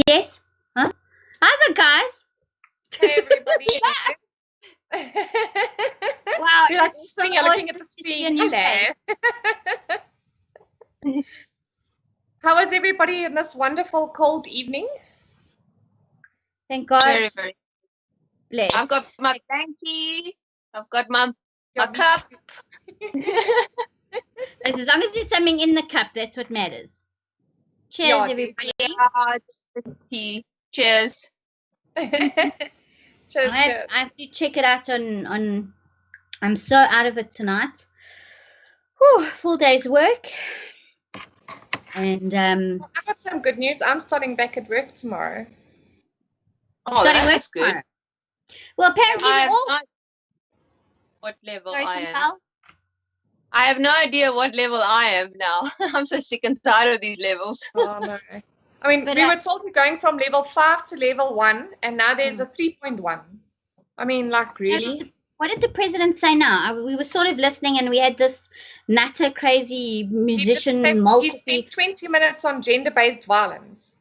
Yes. Huh? How's it, guys? Hey, everybody. Wow, You're like it's sitting so here looking at awesome the to see screen. a new Hello. face. How is everybody in this wonderful cold evening? Thank God. Very, very. Blessed. I've got my blankie. I've got my Your cup. As long as there's something in the cup, that's what matters. Cheers, Yeah, everybody. Yeah, it's tea. Cheers. Cheers, I have to check it out on. I'm so out of it tonight. Whew, full day's work. And I got some good news. I'm starting back at work tomorrow. Oh, starting work that's good. tomorrow. Well, apparently I we have all. no what level Sorry, I am. Chantel? I have no idea what level I am now. I'm so sick and tired of these levels. Oh, no. I mean, But we were told we're going from level 5 to level 1, and now there's Mm. a 3.1. I mean, like, really? What did the president say now? We were sort of listening, and we had this nutter, crazy musician, He spent 20 minutes on gender-based violence.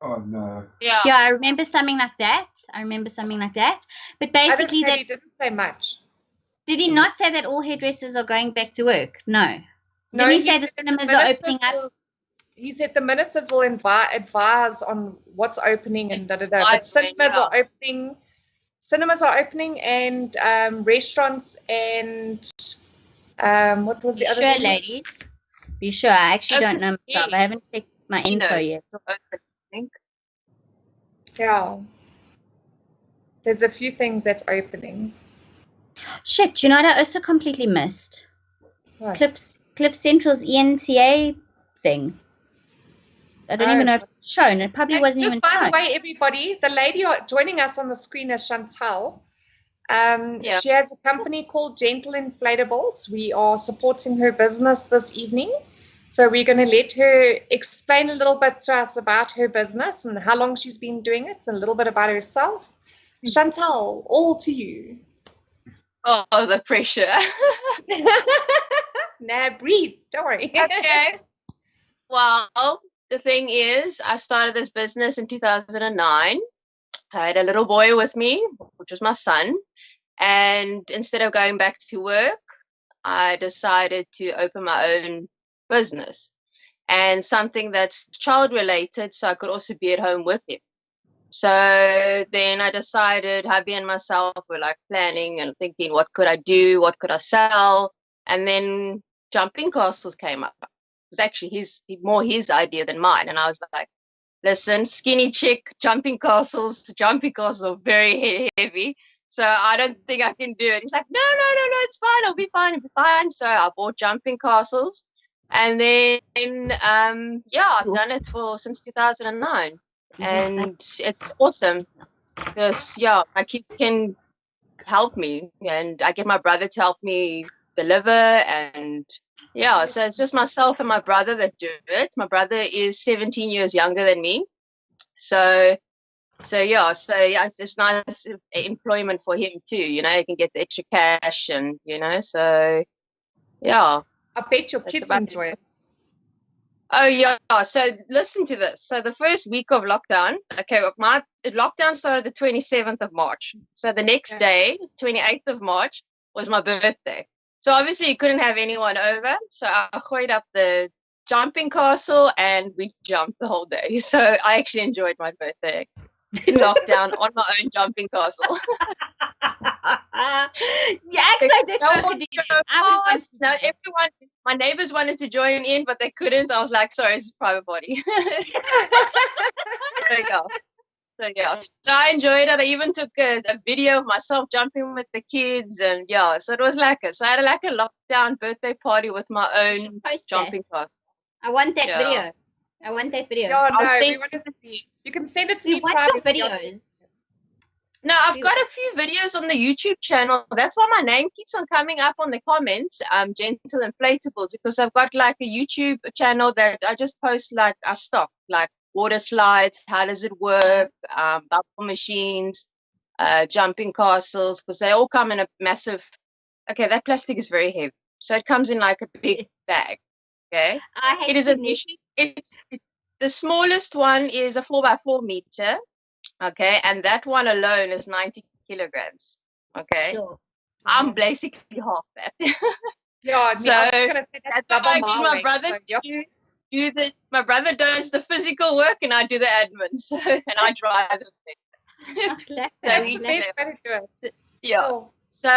Oh no. Yeah. Yeah, I remember something like that. But basically, He didn't say much. did he not say that all hairdressers are going back to work? No. No, Didn't he say the cinemas are opening up? He said the ministers will advise on what's opening and da-da-da. But Advise, cinemas yeah. are opening. Cinemas are opening, and restaurants and what was the other Sure, thing? ladies. Be sure. I actually don't know myself. I haven't checked my info Keynotes yet. are open, I think. Yeah. There's a few things that's opening. Shit, you know what I also completely missed? What? Cliff Central's ENTA thing. I don't even know if it's shown. It probably wasn't even Just by shown. the way, everybody, the lady joining us on the screen is Shantel. Yeah. She has a company called Gentle Inflatables. We are supporting her business this evening. So we're going to let her explain a little bit to us about her business and how long she's been doing it and a little bit about herself. Shantel, all to you. Oh, the pressure. Nah, breathe. Don't worry. Okay. Well, the thing is, I started this business in 2009. I had a little boy with me, which was my son. And instead of going back to work, I decided to open my own business and something that's child related, so I could also be at home with him. So then I decided, hubby and myself were like planning and thinking, what could I do? What could I sell? And then jumping castles came up. It was actually more his idea than mine. And I was like, listen, skinny chick, jumping castles are very heavy. So I don't think I can do it. He's like, no, it's fine. I'll be fine. So I bought jumping castles. And then, I've done it since 2009. And it's awesome because, my kids can help me. And I get my brother to help me deliver. And, so it's just myself and my brother that do it. My brother is 17 years younger than me. So it's nice employment for him too, he can get the extra cash and, so yeah. I bet your kids enjoy it. Oh yeah, so listen to this. So the first week of lockdown, my lockdown started the 27th of March. So the next day, 28th of March, was my birthday. So obviously you couldn't have anyone over. So I hoiked up the jumping castle and we jumped the whole day. So I actually enjoyed my birthday in lockdown on my own jumping castle. Everyone, my neighbors wanted to join in, but they couldn't. I was like, sorry, it's a private body. There you go. So I enjoyed it. I even took a video of myself jumping with the kids, and so it was lekker. So I had a lockdown birthday party with my own jumping castle. I want that video. Yeah, no, you can send it to me privately. Videos. No, I've got a few videos on the YouTube channel. That's why my name keeps on coming up on the comments, Gentle Inflatables, because I've got like a YouTube channel that I just post like our stock, like water slides, how does it work, bubble machines, jumping castles, because they all come in a massive, that plastic is very heavy. So it comes in like a big bag. Okay. It is a mission. The smallest one is a 4x4 meter. Okay, and that one alone is 90 kilograms. Okay, Sure. I'm basically half that. Yeah, So I was just gonna say that's that's why I double get my my weight. brother So, yep. to do the. My brother does the physical work, and I do the admin. So, and I drive the thing. That's he the does best way to do it. Yeah. Sure. So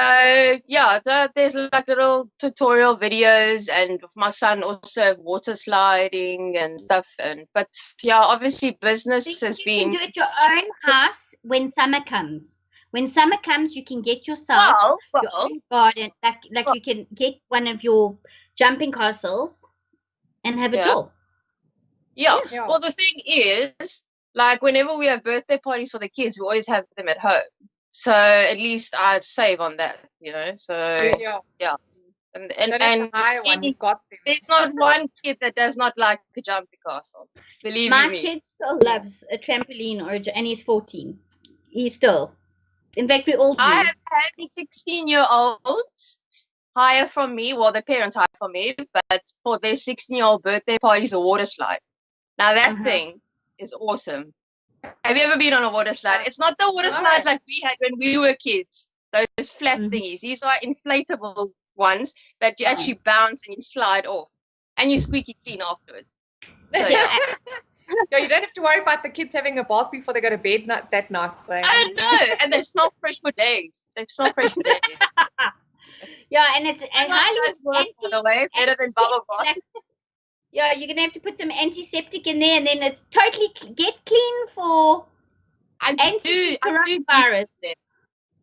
yeah, there's like little tutorial videos, and my son also water sliding and stuff. And but yeah, obviously business has You been can do it your own house when summer comes. When summer comes, you can get yourself your own garden. Like you can get one of your jumping castles and have a tour. Yeah. Yeah. Well, the thing is, like whenever we have birthday parties for the kids, we always have them at home. So at least I save on that, you know. So yeah. and Don't have to hire one. You've got them. there's not one kid that does not like a jumping castle. Believe My me. kid still loves a trampoline, and he's 14. He's still. In fact, we all do. I have had 16-year-olds hire from me. Well, the parents hire from me, but for their 16-year-old birthday parties, a water slide. Now that thing is awesome. Have you ever been on a water slide? It's not the water slides like we had when we were kids. Those flat thingies. These are inflatable ones that you actually bounce and you slide off, and you squeaky clean afterwards. So yeah. Yeah, you don't have to worry about the kids having a bath before they go to bed that night. So. I know, and they smell fresh for days. They smell fresh for days. Yeah, and it's highly by the way, better than bubble bath. Yeah, you're gonna have to put some antiseptic in there, and then it's totally get clean for coronavirus.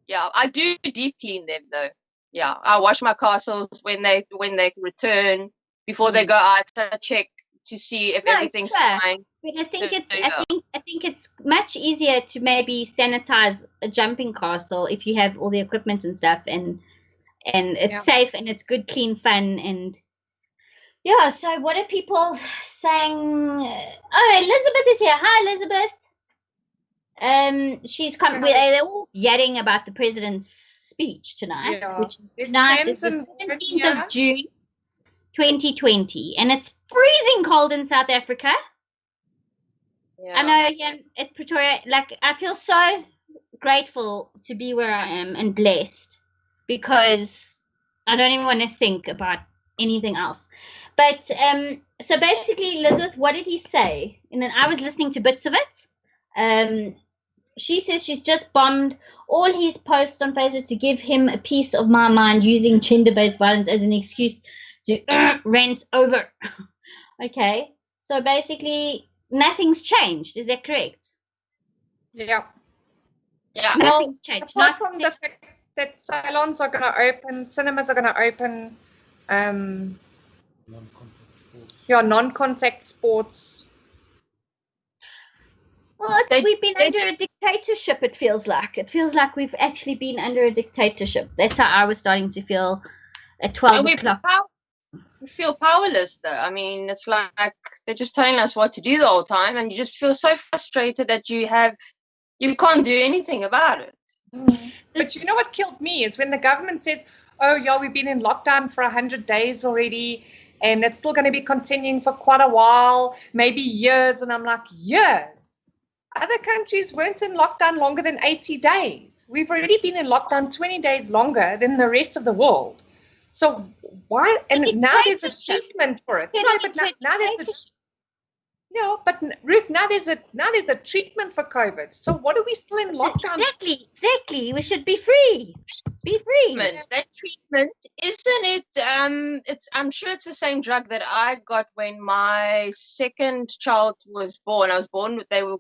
Yeah, I do deep clean them though. Yeah, I wash my castles when they return before they go out. I check to see if everything's fine. But I think it's much easier to maybe sanitize a jumping castle if you have all the equipment and stuff, and it's safe and it's good, clean fun. And yeah, so what are people saying? Oh, Elizabeth is here. Hi, Elizabeth. She's come. They're all yelling about the president's speech tonight, which is tonight is the 17th of June, 2020, and it's freezing cold in South Africa. Yeah. I know here at Pretoria, like I feel so grateful to be where I am and blessed, because I don't even want to think about anything else. But so basically, Elizabeth, what did he say? And then I was listening to bits of it. She says she's just bombed all his posts on Facebook to give him a piece of my mind, using gender-based violence as an excuse to rant over. Okay, so basically nothing's changed. Is that correct? Yeah. Nothing's changed. Apart from the fact that salons are going to open, cinemas are going to open, non-contact sports. Well, we've been under a dictatorship, it feels like. It feels like we've actually been under a dictatorship. That's how I was starting to feel at 12 o'clock. We feel powerless, though. I mean, it's like they're just telling us what to do the whole time, and you just feel so frustrated that you can't do anything about it. But you know what killed me is when the government says, oh, yeah, we've been in lockdown for 100 days already, and it's still going to be continuing for quite a while, maybe years. And I'm like, years? Other countries weren't in lockdown longer than 80 days. We've already been in lockdown 20 days longer than the rest of the world. So why? And now there's a treatment for it. But Ruth, now there's a treatment for COVID. So what are we still in lockdown? Exactly. We should be free. Be free. That treatment, isn't it? I'm sure it's the same drug that I got when my second child was born. I was born. They were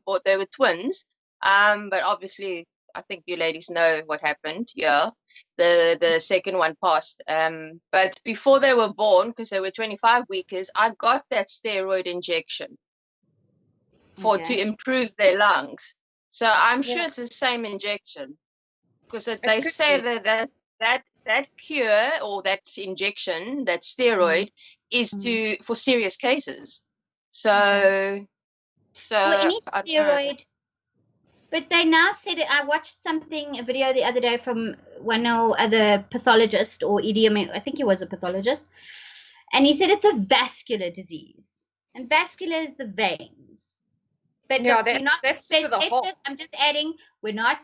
twins. But obviously, I think you ladies know what happened. Yeah, the second one passed. But before they were born, because they were 25 weekers, I got that steroid injection to improve their lungs. So I'm sure it's the same injection, because they say that cure or that injection, that steroid, is for serious cases. So any steroid. But they now said it. I watched a video the other day from one or other pathologist or I think he was a pathologist, and he said it's a vascular disease. And vascular is the veins. But yeah, look, we're not, that's for the whole. I'm just adding, we're not,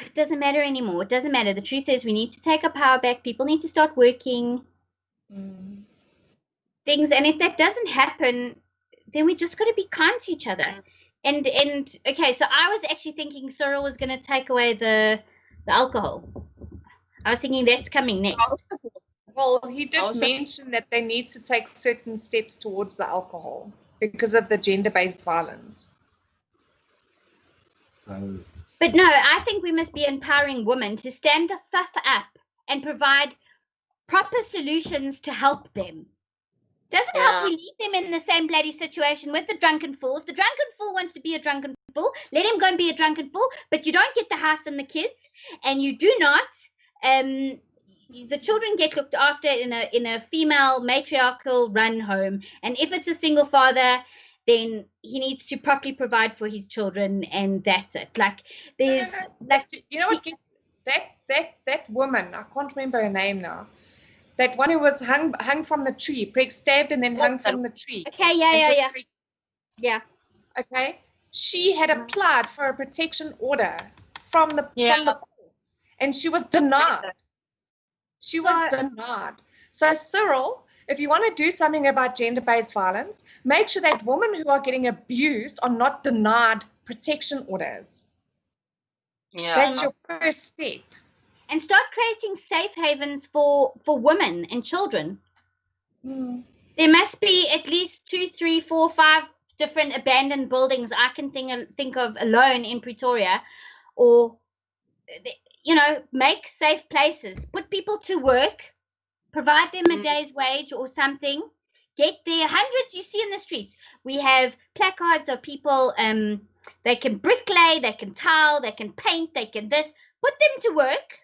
it doesn't matter anymore. It doesn't matter. The truth is we need to take our power back. People need to start working things. And if that doesn't happen, then we just got to be kind to each other. And okay, so I was actually thinking Cyril was going to take away the alcohol. I was thinking that's coming next. Well, he did mention that they need to take certain steps towards the alcohol because of the gender-based violence. But no, I think we must be empowering women to stand the fuck up and provide proper solutions to help them. Doesn't help we leave them in the same bloody situation with the drunken fool. If the drunken fool wants to be a drunken fool, let him go and be a drunken fool, but you don't get the house and the kids, and you do not, the children get looked after in a female matriarchal run home. And if it's a single father, then he needs to properly provide for his children, and that's it. Like there's you know what gets that woman, I can't remember her name now. That one who was hung from the tree, stabbed and then hung from the tree. Okay, yeah. Okay, she had applied for a protection order from the courts, and she was denied. She was denied. So Cyril, if you want to do something about gender-based violence, make sure that women who are getting abused are not denied protection orders. Yeah, that's your first step. And start creating safe havens for women and children. There must be at least 2, 3, 4, 5 different abandoned buildings I can think of alone in Pretoria, or make safe places, put people to work, provide them a day's wage or something. Get there. Hundreds you see in the streets. We have placards of people. They can bricklay, they can tile, they can paint, they can this. Put them to work.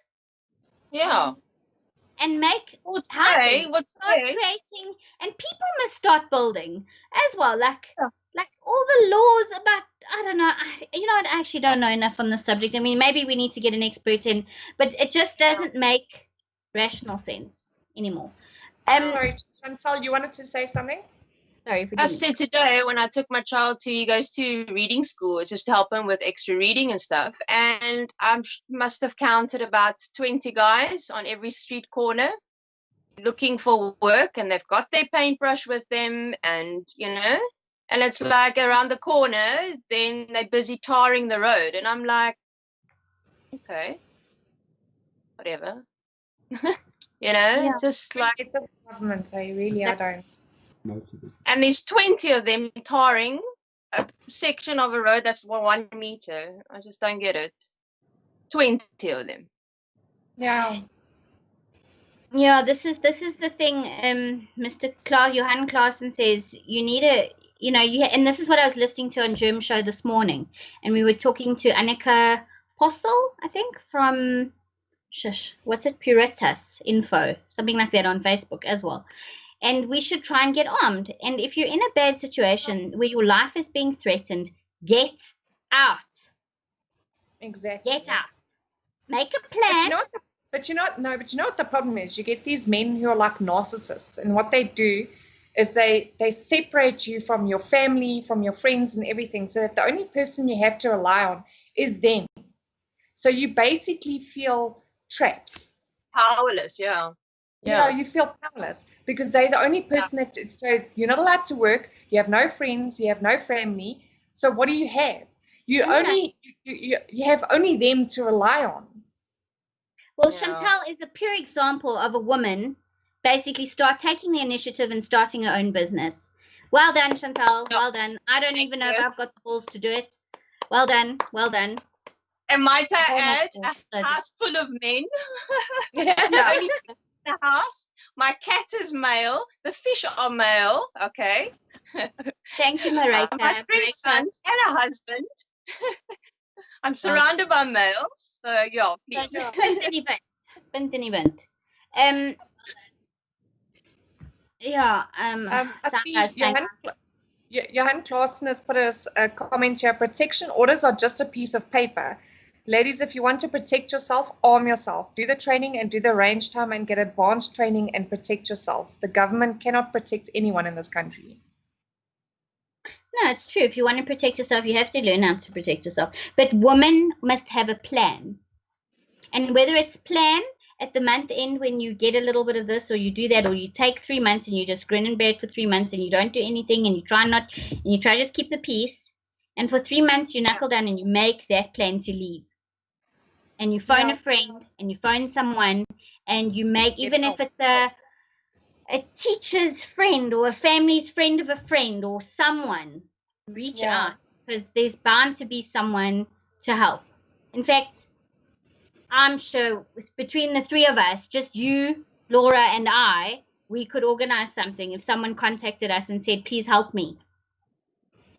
Yeah. And make creating, and people must start building as well. Like all the laws about, I don't know, I actually don't know enough on the subject. I mean, maybe we need to get an expert in, but it just doesn't make rational sense anymore. Sorry, Shantel, you wanted to say something? Sorry, I said today when I took my child he goes to reading school, it's just to help him with extra reading and stuff. And I must have counted about 20 guys on every street corner looking for work, and they've got their paintbrush with them, and and it's like around the corner, then they're busy tarring the road. And I'm like, okay, whatever. Just like it's the government, I don't. And there's 20 of them tarring a section of a road that's 1 meter. I just don't get it. 20 of them. Yeah. Yeah, this is the thing. Mr. Johan Claassen says you need and this is what I was listening to on Germ Show this morning, and we were talking to Annika Postel, I think, from Puritas Info, something like that on Facebook as well. And we should try and get armed. And if you're in a bad situation where your life is being threatened, get out. Exactly. Get out. Make a plan. But you know what the problem is? You get these men who are like narcissists, and what they do is they separate you from your family, from your friends and everything, so that the only person you have to rely on is them. So you basically feel trapped. Powerless, yeah. Yeah, you feel powerless because they're the only person so you're not allowed to work, you have no friends, you have no family. So what do you have? You have only them to rely on. Well, Shantel is a pure example of a woman basically start taking the initiative and starting her own business. Well done, Shantel. Well done. I don't even know if I've got the balls to do it. Well done. Well done. And might I add, a house full of men. Only the house. My cat is male. The fish are male. Okay. Thank you, Marika. My 3 sons and a husband. I'm surrounded by males. So yeah, please. Spend an event. I see Johan Claassen has put a comment here. Protection orders are just a piece of paper. Ladies, if you want to protect yourself, arm yourself. Do the training and do the range time and get advanced training and protect yourself. The government cannot protect anyone in this country. No, it's true. If you want to protect yourself, you have to learn how to protect yourself. But women must have a plan. And whether it's plan at the month end when you get a little bit of this, or you do that, or you take 3 months and you just grin and bear it for 3 months and you don't do anything and you try to just keep the peace. And for 3 months you knuckle down and you make that plan to leave. And you phone a friend and you phone someone and you make, even if it's a teacher's friend or a family's friend of a friend or someone, reach out, because there's bound to be someone to help. In fact, I'm sure between the three of us, just you, Laura, and I, we could organize something if someone contacted us and said, please help me.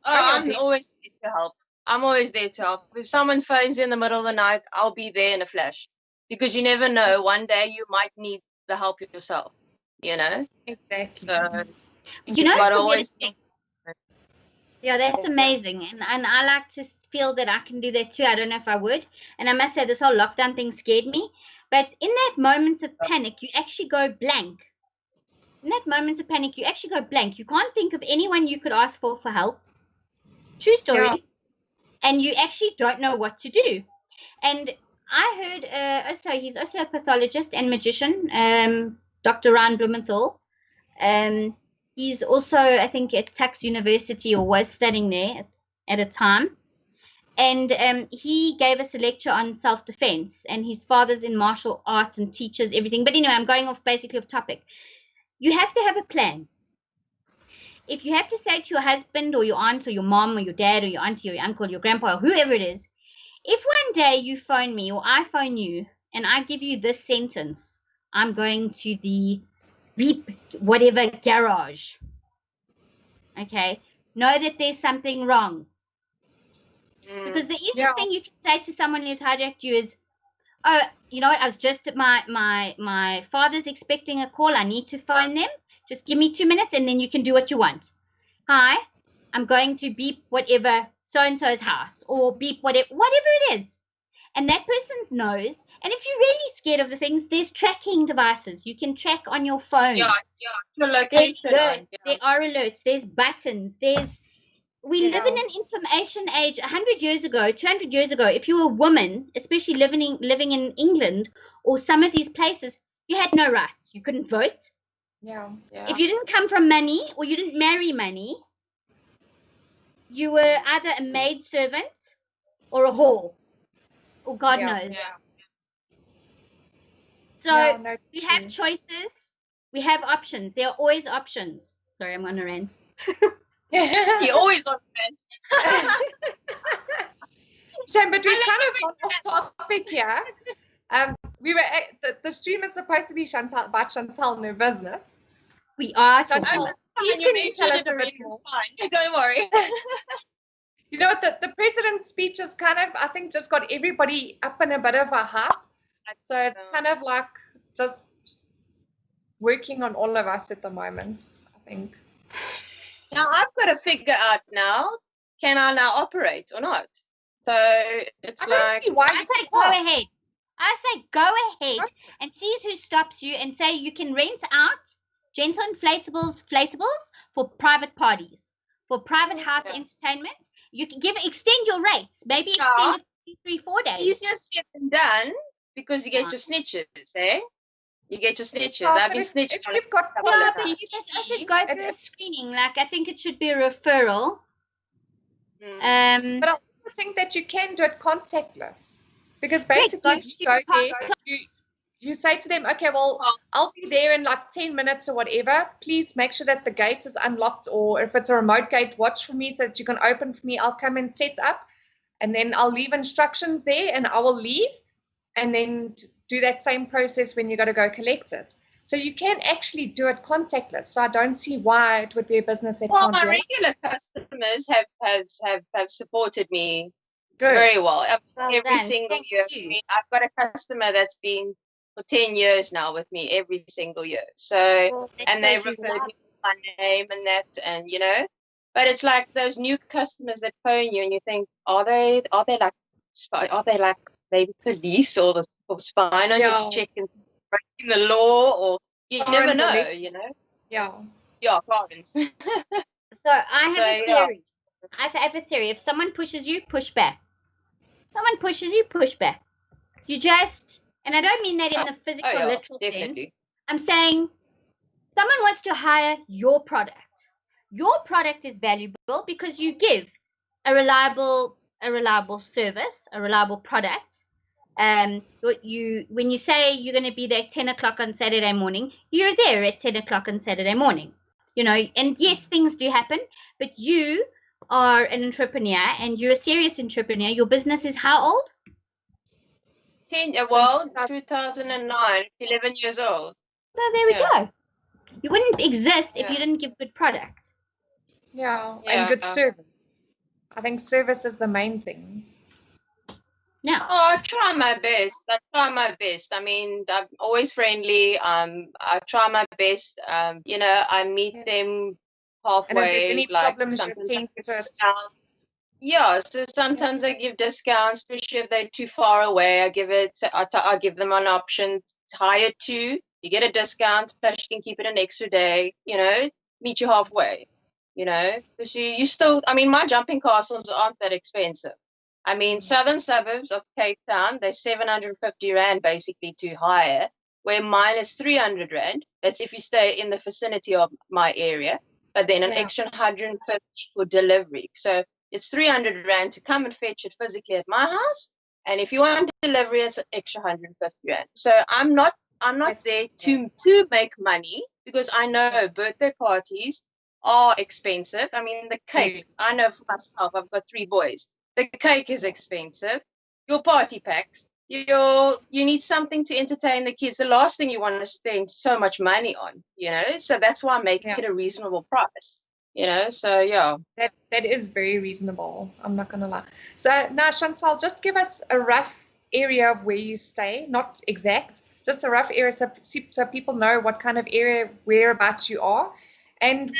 Oh, I'm always there to help. I'm always there to help. If someone phones you in the middle of the night, I'll be there in a flash. Because you never know, one day you might need the help yourself, you know? Exactly. So, you know, always... Yeah, that's amazing. And I like to feel that I can do that too. I don't know if I would. And I must say, this whole lockdown thing scared me. But in that moment of panic, you actually go blank. In that moment of panic, you actually go blank. You can't think of anyone you could ask for help. True story. Yeah. And you actually don't know what to do. And I heard, he's also a pathologist and magician, Dr. Ryan Blumenthal. He's also, I think, at Tufts University, or was studying there at a time. And he gave us a lecture on self-defense, and his father's in martial arts and teaches everything. But anyway, I'm going basically off topic. You have to have a plan. If you have to say to your husband or your aunt or your mom or your dad or your auntie or your uncle or your grandpa or whoever it is, if one day you phone me or I phone you and I give you this sentence, I'm going to the beep whatever garage, okay, know that there's something wrong. Because the easiest thing you can say to someone who's hijacked you is, oh, you know what, I was just at my father's expecting a call, I need to phone them, just give me 2 minutes and then you can do what you want. Hi, I'm going to beep whatever so-and-so's house, or beep whatever it is. And that person knows. And if you're really scared of the things, there's tracking devices. You can track on your phone. Yeah. Your location. There are alerts. There's buttons. We live in an information age. 100 years ago, 200 years ago, if you were a woman, especially living in England or some of these places, you had no rights. You couldn't vote. Yeah. If you didn't come from money or you didn't marry money, you were either a maid servant or a whore, or God knows. So we have choices, we have options. There are always options. Sorry, I'm on a rant. You're always on a rant. Shame, but we've kind of gone off topic here. We were the stream is supposed to be Shantel, about Shantel and her business. We are. Shantel, please can you tell us a bit more? Fine. Don't worry. You know what, the president's speech is kind of, I think, just got everybody up in a bit of a hype. So it's kind of like just working on all of us at the moment, I think. Now I've got to figure out now, can I now operate or not? So it's I say go ahead. I say go ahead and see who stops you and say you can rent out gentle inflatables for private parties, for private house entertainment. You can extend your rates, maybe extend it 2, 3, 4 days. Easier said than done, because you get your snitches, eh? You get your snitches. I've been snitched on. But you just also go through a screening. Like, I think it should be a referral. But I also think that you can do it contactless, because basically you say to them, okay, well, I'll be there in like 10 minutes or whatever. Please make sure that the gate is unlocked, or if it's a remote gate, watch for me so that you can open for me. I'll come and set up, and then I'll leave instructions there, and I will leave, and then do that same process when you got to go collect it. So you can actually do it contactless. So I don't see why it would be a business that can't do it. My regular customers have supported me very well. Every single year. I've got a customer that's been for 10 years now with me every single year. So, and they refer me my name and that, and you know, but it's like those new customers that phone you and you think, are they like maybe police or spying on you to check and breaking the law, or you never know, you know. Yeah, parents. So I have a theory. I have a theory. If someone pushes you, push back. Someone pushes you, push back. You just, and I don't mean that in the physical, literal sense. I'm saying someone wants to hire your product. Your product is valuable because you give a reliable service, a reliable product. When you say you're going to be there at 10 o'clock on Saturday morning, you're there at 10 o'clock on Saturday morning. You know, and yes, things do happen, but you are an entrepreneur and you're a serious entrepreneur. Your business is how old? 2009, 11 years old. So there we go. You wouldn't exist if you didn't give good product. And good service. I think service is the main thing. Yeah. Oh, I try my best. I mean, I'm always friendly. I try my best. You know, I meet them halfway. And if there's any problems, so sometimes I give discounts, especially if they're too far away. I give them an option to hire two. You get a discount, plus you can keep it an extra day. You know, meet you halfway. You know, because you still. I mean, my jumping castles aren't that expensive. I mean, southern suburbs of Cape Town, they're 750 Rand basically to hire, where mine is 300 Rand. That's if you stay in the vicinity of my area, but then an extra 150 for delivery. So it's 300 Rand to come and fetch it physically at my house. And if you want delivery, it's an extra 150 Rand. So I'm not there to make money, because I know birthday parties are expensive. I mean, the cake, I know for myself, I've got 3 boys. The cake is expensive. Your party packs. You need something to entertain the kids. The last thing you want to spend so much money on, you know. So that's why I make it a reasonable price, you know. So that is very reasonable. I'm not gonna lie. So now, Shantel, just give us a rough area of where you stay, not exact, just a rough area, so people know what kind of area, whereabouts you are. And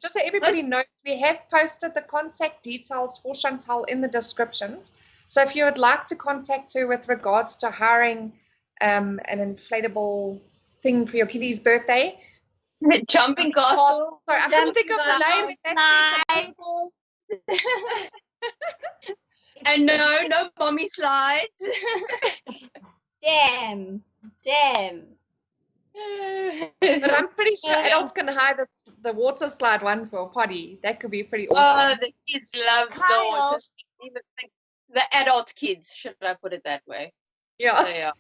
just so everybody knows, we have posted the contact details for Shantel in the descriptions. So if you would like to contact her with regards to hiring an inflatable thing for your kiddie's birthday. Jumping castle. Sorry, I couldn't think of the name. And no mommy slides. Damn. But I'm pretty sure adults can hire the water slide one for a potty. That could be pretty awesome. Oh, the kids love the water slide. Even the adult kids, should I put it that way? Yeah.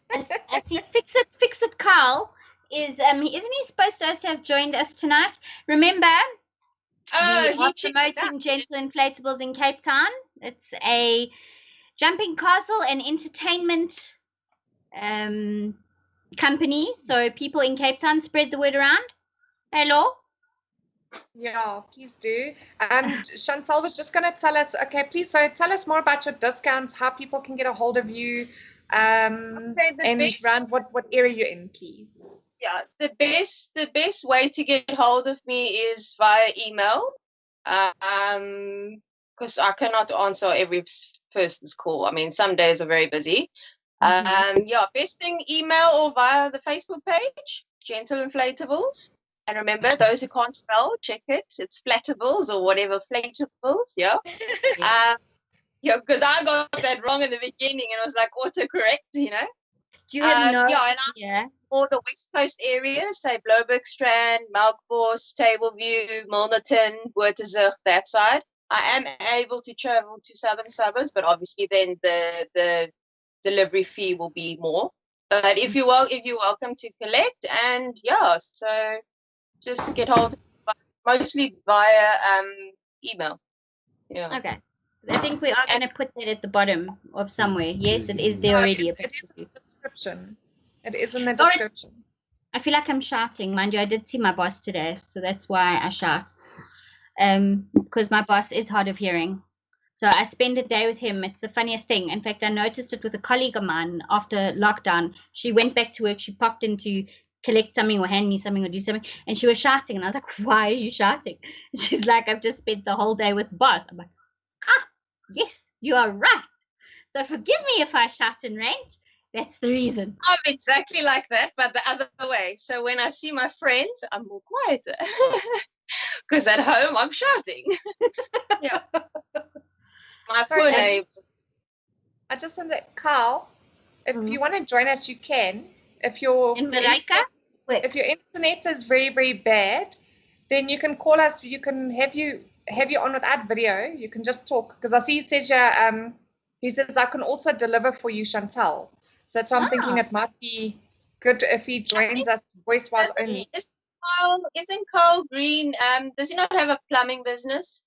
I see. Fix it, Carl. Isn't he supposed to also have joined us tonight? Remember? We are promoting Gentle Inflatables in Cape Town. It's a jumping castle and entertainment company, so people in Cape Town, spread the word around. Hello. Yeah, please do. Shantel was just going to tell us, so tell us more about your discounts, how people can get a hold of you, and around what area you're in, please. Yeah, the best way to get hold of me is via email, because I cannot answer every person's call. I mean, some days are very busy. Best thing, email or via the Facebook page, Gentle Inflatables. And remember, those who can't spell, check it. It's Flatables or whatever, Flatables, because I got that wrong in the beginning and it was like autocorrect, you know. You have no idea. For the West Coast areas, say Blobergstrand, Melkbos, Tableview, Milnerton, Boertezig, that side. I am able to travel to southern suburbs, but obviously then the delivery fee will be more. But if you're welcome to collect, and so just get hold of it, mostly via email. Yeah. Okay. I think we are going to put that at the bottom of somewhere. Yes, it is there already. It is in the description. It is in the description. I feel like I'm shouting. Mind you, I did see my boss today, so that's why I shout. Because my boss is hard of hearing. So I spend a day with him. It's the funniest thing. In fact, I noticed it with a colleague of mine after lockdown. She went back to work. She popped in to collect something or hand me something or do something. And she was shouting. And I was like, why are you shouting? And she's like, I've just spent the whole day with the boss. I'm like, yes, you are right. So forgive me if I shout and rant. That's the reason. I'm exactly like that, but the other way. So when I see my friends, I'm more quieter. Because at home, I'm shouting. Yeah. My poor neighbor. I just want that, Carl, if you want to join us, you can. If your internet is very, very bad, then you can call us. You can have you on without video. You can just talk. Because I see he says he says I can also deliver for you, Shantel. So that's why I'm thinking it might be good if he joins us voice-wise only. Isn't Carl Green, does he not have a plumbing business?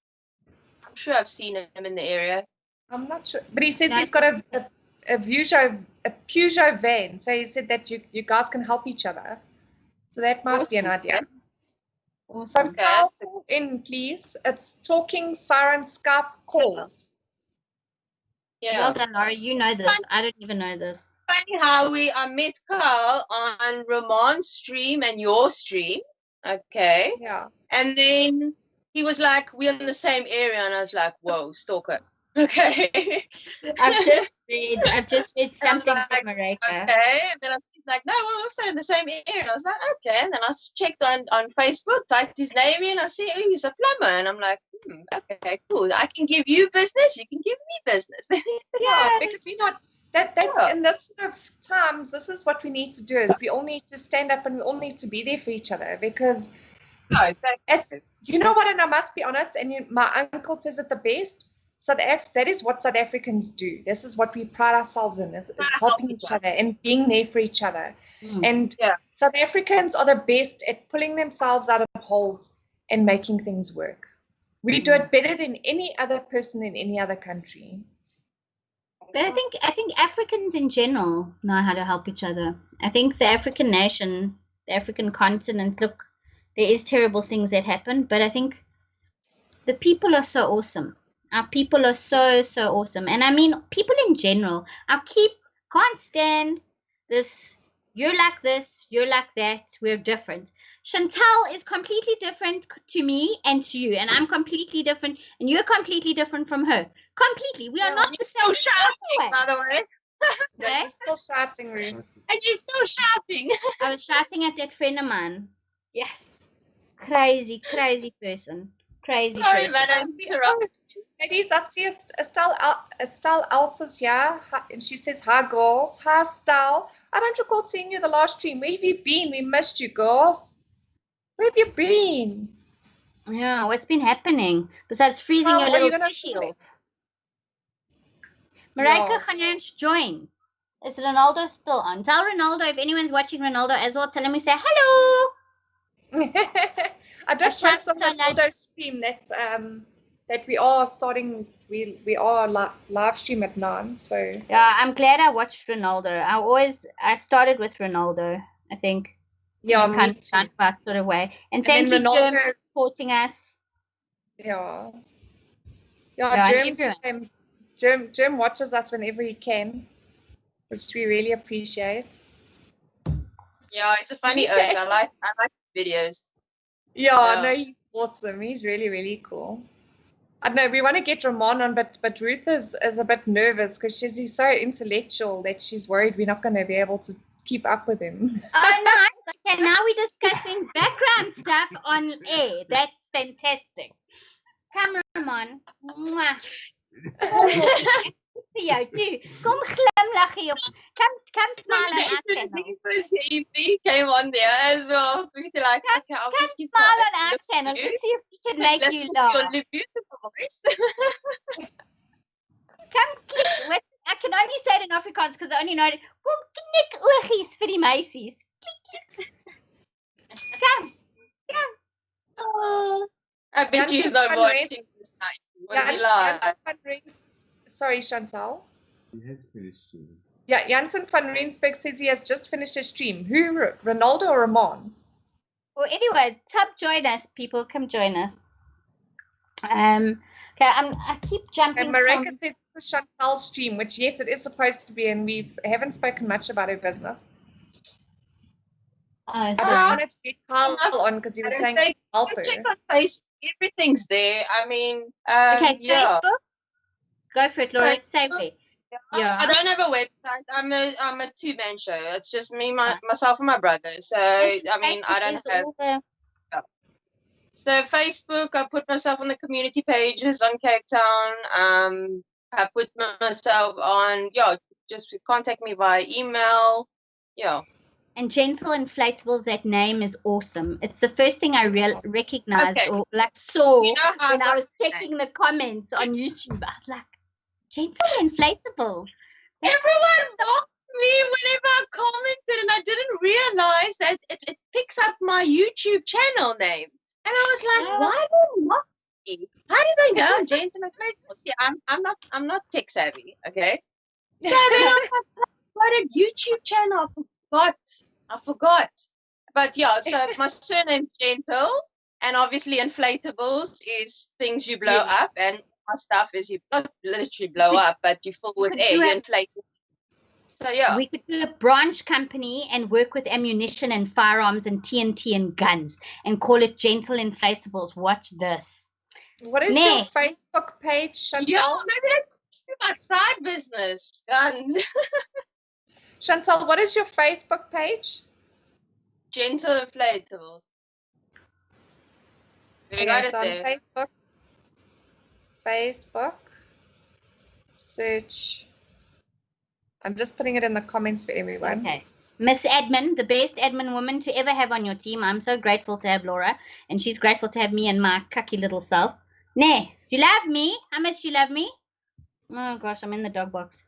I'm sure I've seen him in the area. I'm not sure. But he says he's got a Peugeot van. So he said that you guys can help each other. So that might be an idea. Awesome. So Carl, call in, please. It's Talking Siren Skype calls. Yeah. Well done, Laura. You know this. I don't even know this. Funny how I met Carl on Ramon's stream and your stream. Okay. Yeah. And then he was like, we're in the same area. And I was like, whoa, stalker. Okay. I've just read something from Marika. Okay. And then I was like, no, we're also in the same area. I was like, okay. And then I checked on Facebook, typed his name in. I see, oh, he's a plumber. And I'm like, okay, cool. I can give you business. You can give me business. Yeah, because that's in this sort of times, this is what we need to do is we all need to stand up and we all need to be there for each other because it's, you know what, and I must be honest, and my uncle says it the best, that is what South Africans do. This is what we pride ourselves in, is helping each other and being there for each other. And South Africans are the best at pulling themselves out of holes and making things work. We do it better than any other person in any other country. But I think Africans in general know how to help each other. I think the African nation, the African continent, look, there is terrible things that happen, but I think the people are so awesome. Our people are so, so awesome. And I mean, people in general, can't stand this, you're like this, you're like that, we're different. Shantel is completely different to me and to you, and I'm completely different, and you're completely different from her. Completely. We are not the same. Still shouting, by the way. You're still shouting, Ruth. And you're still shouting. I was shouting at that friend of mine. Yes. Crazy, crazy person. Crazy Sorry, person. Ladies, I see Estelle Elsa's here, and she says, hi, girls. Hi, Estelle. I don't recall seeing you the last stream. Where have you been? We missed you, girl. Where have you been? Yeah, what's been happening? Besides freezing your little fishy off. Marika Khanyanch, join. Is Ronaldo still on? Tell Ronaldo, if anyone's watching Ronaldo as well, tell him we say hello. I just post on Ronaldo stream that we are starting, we are live stream at 9. So yeah, I'm glad I watched Ronaldo. I started with Ronaldo, I think. Yeah, kind of sort of way. And thank you, Ronaldo, Germ, for supporting us. Yeah, Germ watches us whenever he can, which we really appreciate. Yeah, he's a funny egg. I like his videos. Yeah, no, he's awesome. He's really, really cool. I don't know, we want to get Ramon on, but Ruth is a bit nervous because he's so intellectual that she's worried we're not going to be able to keep up with him. Oh, nice. Okay, now we're discussing background stuff on air. That's fantastic. Come, Ramon. Mwah. Jou toe. Kom glimlag hier. Come smile on our channel. He came on there as well. Like, okay, I'll come smile on our channel. Let's see if we can make you laugh. Your beautiful voice. Come click. I can only say it in Afrikaans because I only know it. Kom knik oogies vir die meisies. Klik. Come. I bet she's not watching this night. What is he like? Sorry, Shantel. He has finished streaming. Yeah, Jansen van Rensburg says he has just finished his stream. Who, Ronaldo or Ramon? Well, anyway, join us, people. Come join us. Okay, I keep jumping. And Marika says this is Chantel's stream, which yes, it is supposed to be, and we haven't spoken much about her business. I just wanted to get Carl on because he was saying help her. Check on Facebook. Everything's there. I mean, okay, Facebook. Go for it, Laura. Safely. Yeah. I don't have a website. I'm a two-man show. It's just me, myself, and my brother. So I mean, I don't have. So Facebook, I put myself on the community pages on Cape Town. I put myself on. Just contact me via email. Yeah. And Gentle Inflatables, that name is awesome. It's the first thing I recognized or like saw when I was checking the comments on YouTube. I was like, Gentle Inflatables. Everyone mocked me whenever I commented, and I didn't realize that it picks up my YouTube channel name. And I was like, why do they mock me? How do they know Gentle Inflatables? Yeah, I'm not tech savvy, okay? So then I got a YouTube channel. I forgot. But yeah, so my surname's Gentle, and obviously Inflatables is things you blow up, and my stuff is you not literally blow up, but you fill with air, you inflate it. So yeah. We could do a branch company and work with ammunition and firearms and TNT and guns and call it Gentle Inflatables. Watch this. What is your Facebook page, Shantel? Yeah, maybe that's my side business. Guns. Shantel, what is your Facebook page? Gentle Inflatables. We got it there. On Facebook, search. I'm just putting it in the comments for everyone. Okay. Miss Admin, the best admin woman to ever have on your team. I'm so grateful to have Laura, and she's grateful to have me and my cucky little self. Nay, you love me? How much you love me? Oh gosh, I'm in the dog box.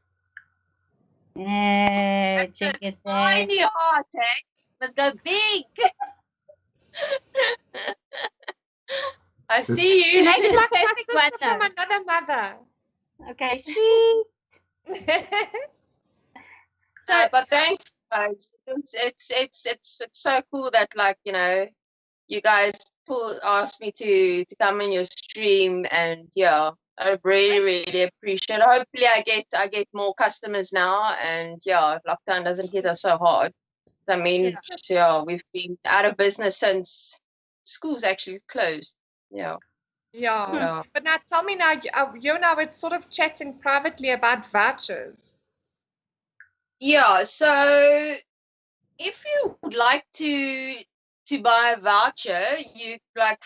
Check it out. Tiny heart, eh? Let's go big. I see you. Make it like my sister from another mother. Okay, sweet. So, but thanks, guys. It's so cool that, like, you know, you guys asked me to come in your stream, and yeah, I really appreciate it. Hopefully I get more customers now, and yeah, lockdown doesn't hit us so hard. I mean, yeah, we've been out of business since school's actually closed. Yeah. But now tell me now, you and I were sort of chatting privately about vouchers. Yeah, so if you would like to buy a voucher, you like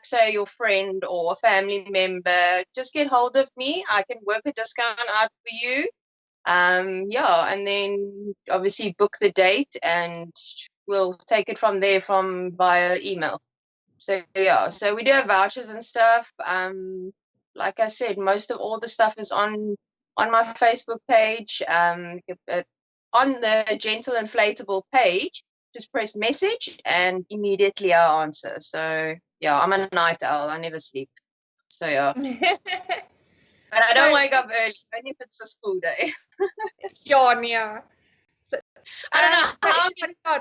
say your friend or a family member, just get hold of me. I can work a discount out for you. And then obviously book the date, and we'll take it from there via email. So yeah, so we do have vouchers and stuff. Like I said, most of all the stuff is on my Facebook page. On the Gentle Inflatable page, just press message and immediately I'll answer. So yeah, I'm a night owl. I never sleep. So yeah. But I don't wake up early, only if it's a school day. Yeah. So, I don't know how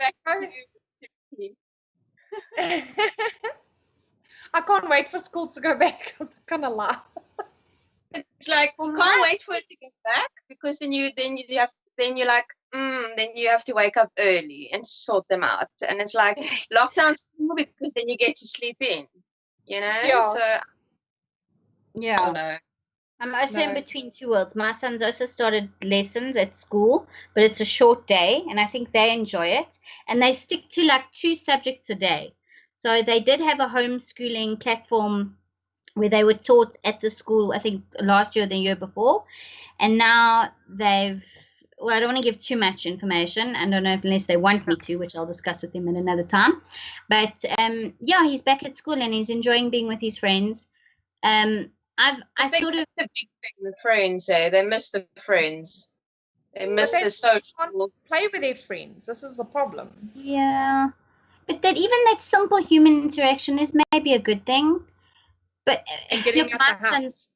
I can't wait for school to go back. I'm not gonna lie. It's like can't wait for it to get back, because then you have to wake up early and sort them out, and it's like lockdown's cool because then you get to sleep in, you know. Yeah. So yeah. I don't know. I'm also in between two worlds. My son's also started lessons at school, but it's a short day, and I think they enjoy it. And they stick to like 2 subjects a day. So they did have a homeschooling platform where they were taught at the school, I think last year or the year before. And now I don't want to give too much information. I don't know unless they want me to, which I'll discuss with him at another time. But he's back at school and he's enjoying being with his friends. I think sort of the big thing with friends, they miss the friends. They miss the social. Play with their friends. This is the problem. Yeah, but that simple human interaction is maybe a good thing. But my sons,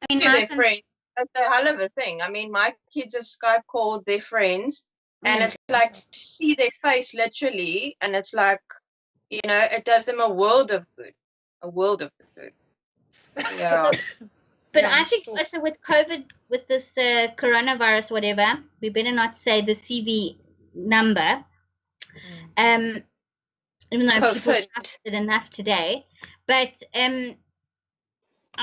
their friends. That's a hell of a thing. I mean, my kids have Skype called their friends, and it's like to see their face literally, and it's like, you know, it does them a world of good. A world of good. Yeah. But I think also with COVID, with this coronavirus, whatever, we better not say the CV number. Even though people shouted it enough today. But I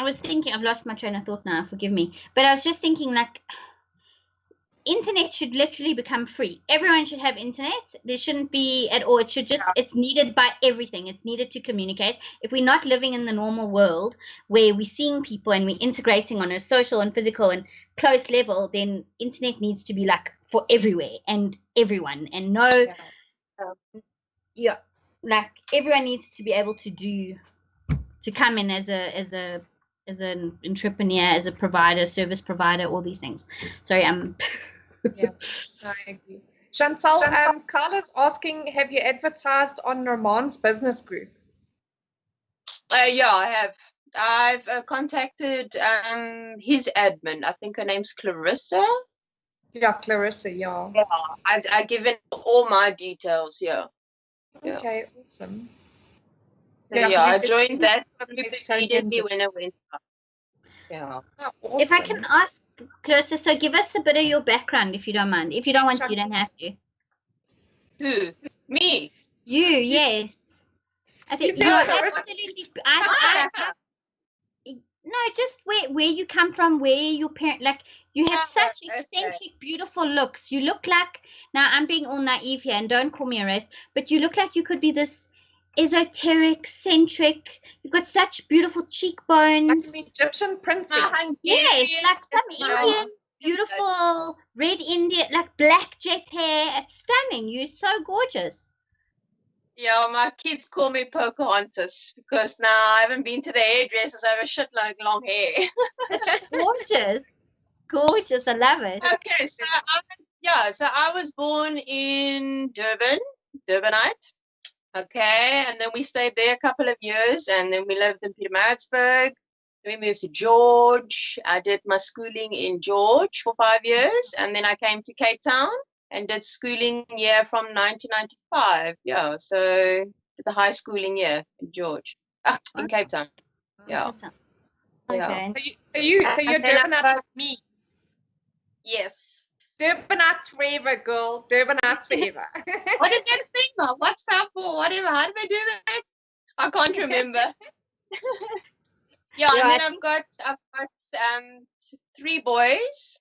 was thinking, I've lost my train of thought now, forgive me. But I was just thinking, like, internet should literally become free. Everyone should have internet. There shouldn't be at all. It should just, it's needed by everything. It's needed to communicate. If we're not living in the normal world where we're seeing people and we're integrating on a social and physical and close level, then internet needs to be like for everywhere and everyone. And like everyone needs to be able to come in as an entrepreneur, as a provider, service provider, all these things. Sorry, yeah, I agree. Shantel, Carla's asking, have you advertised on Roman's business group? Yeah, I have. I've contacted his admin. I think her name's Clarissa. Yeah, Clarissa, yeah. I've given all my details, yeah. Okay, awesome. So, yeah, I joined that immediately when I went up. Yeah. Oh, awesome. If I can ask, Clarissa, so give us a bit of your background if you don't mind. If you don't want to, you don't have to. Who? Me? You, yes. I think you're absolutely... No, just where you come from, where your parent, like, you have such eccentric, beautiful looks. You look like, now I'm being all naive here, and don't call me a race, but you look like you could be this esoteric, centric. You've got such beautiful cheekbones. Like an Egyptian princess. Yes, like some Indian, beautiful red Indian, like black jet hair. It's stunning. You're so gorgeous. Yeah, my kids call me Pocahontas because now I haven't been to the hairdressers. I have a shit like long hair. Gorgeous. Gorgeous. I love it. Okay, so I was born in Durban, Durbanite. Okay, and then we stayed there a couple of years, and then we lived in Pietermaritzburg. We moved to George. I did my schooling in George for 5 years, and then I came to Cape Town and did schooling year from 1995. Yeah, so did the high schooling year in George, in Cape Town. Yeah. Okay. So you're Durbanite like me. Yes. Durbanites forever, girl. Durbanites forever. What is that thing? WhatsApp or whatever? How do they do that? I can't remember. And then I've got 3 boys.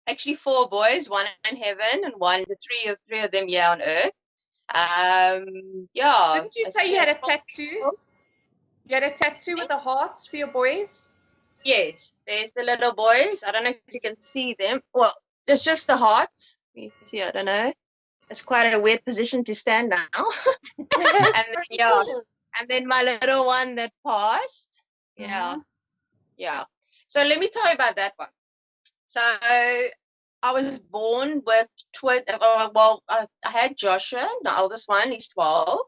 Actually 4 boys, 1 in heaven and three of them here on earth. Didn't you say you had a tattoo? You had a tattoo with the hearts for your boys? Yes, there's the little boys. I don't know if you can see them. Well, it's just the hearts. You see, I don't know. It's quite a weird position to stand now. And then my little one that passed. Yeah. So let me tell you about that one. So I was born with I had Joshua, the oldest one, he's 12.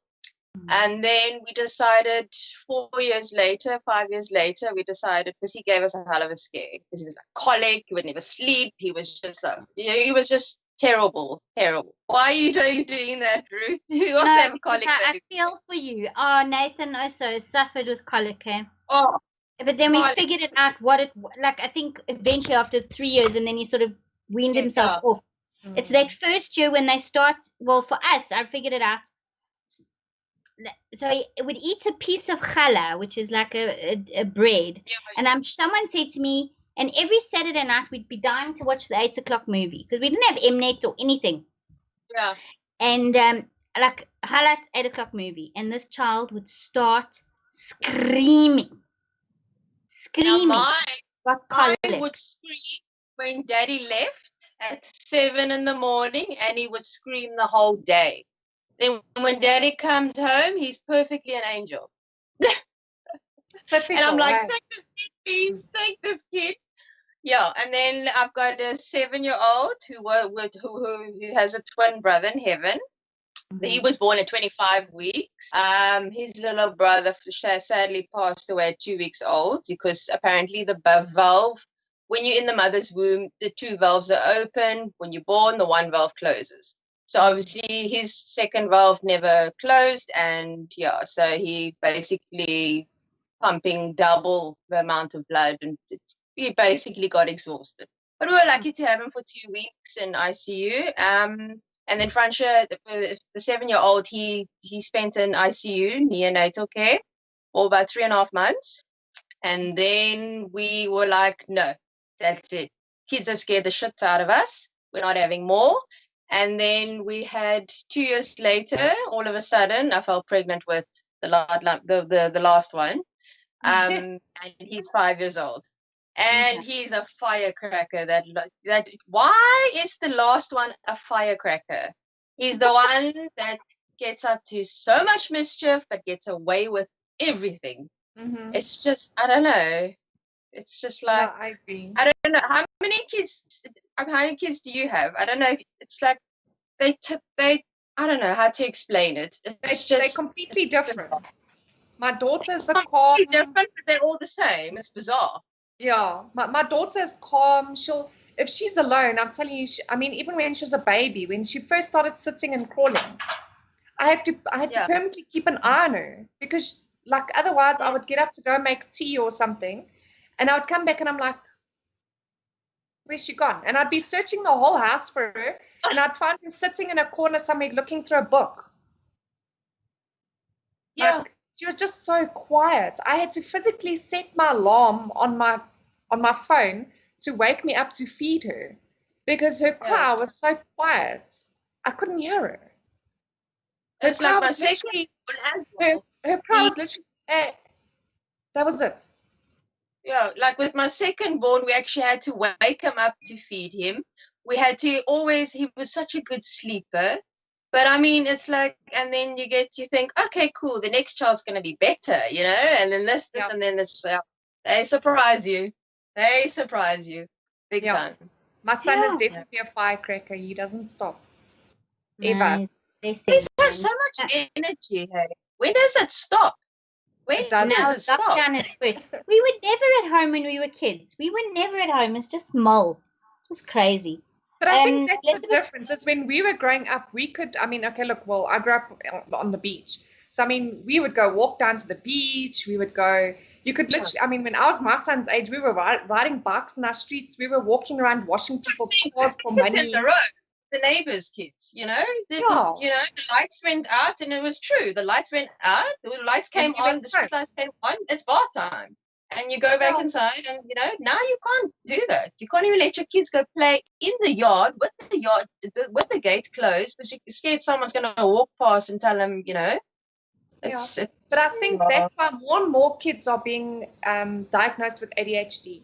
And then we decided 5 years later, we decided, because he gave us a hell of a scare, because he was like colic, he would never sleep, he was just terrible. Why are you doing that, Ruth? You also have colic. I feel for you. Oh, Nathan also suffered with colic, eh? Oh. But then we figured it out I think eventually after 3 years, and then he sort of weaned himself off. It's that first year when they start, well, for us, I figured it out. So he would eat a piece of challah, which is like a bread. And someone said to me, and every Saturday night we'd be dying to watch the 8 o'clock movie because we didn't have Mnet or anything. Yeah. And like challah 8 o'clock movie, and this child would start screaming. Mine would scream when Daddy left at 7 in the morning, and he would scream the whole day. Then when Daddy comes home, he's perfectly an angel. And I'm like, take this kid, please, take this kid. Yeah, and then I've got a 7-year-old who has a twin brother in heaven. He was born at 25 weeks. His little brother sadly passed away at 2 weeks old because apparently the valve, when you're in the mother's womb, the 2 valves are open. When you're born, the 1 valve closes. So obviously his second valve never closed, and so he basically pumping double the amount of blood, and he basically got exhausted. But we were lucky to have him for 2 weeks in ICU. And then Francia, the 7-year-old, he spent in ICU, neonatal care, for about 3.5 months. And then we were like, no, that's it. Kids have scared the shit out of us. we're not having more. And then we had 2 years later, all of a sudden, I fell pregnant with the last one. And he's 5 years old. And he's a firecracker. That why is the last one a firecracker? He's the one that gets up to so much mischief but gets away with everything. It's just, I don't know. It's just like, I agree. I don't know how many kids do you have? I don't know. It's like they I don't know how to explain it. They're completely different. My daughter's the calm. Different, but they're all the same. It's bizarre. Yeah, my daughter's calm. If she's alone, I'm telling you, even when she was a baby, when she first started sitting and crawling, I had to permanently keep an eye on her, because like otherwise I would get up to go make tea or something, and I would come back and I'm like, where's she gone? And I'd be searching the whole house for her, and I'd find her sitting in a corner somewhere looking through a book. Yeah. Like, she was just so quiet. I had to physically set my alarm on my phone to wake me up to feed her, because her cry was so quiet. I couldn't hear her. It's like my second her cry was literally, that was it. Yeah, like with my second born, we actually had to wake him up to feed him. We had to he was such a good sleeper. But I mean, it's like, and then you think, okay, cool, the next child's going to be better, and then this, and then it's, they surprise you. Big time. My son is definitely a firecracker. He doesn't stop. Nice. Ever. He has so much energy, hey. When does it stop? When does it stop? We were never at home when we were kids. We were never at home. It's just mull. Just crazy. But I think that's the difference. Is when we were growing up, we could, I grew up on the beach. So, we would go walk down to the beach. We would go, you could literally, when I was my son's age, we were riding bikes in our streets. We were walking around washing people's cars for money. The neighbors' kids, the lights went out, and it was true. The lights went out, the lights came on, the street lights came on, it's bath time. And you go back inside, and now you can't do that. You can't even let your kids go play in the yard with the gate closed, because you're scared someone's going to walk past and tell them, It's, but I think that's why more and more kids are being diagnosed with ADHD.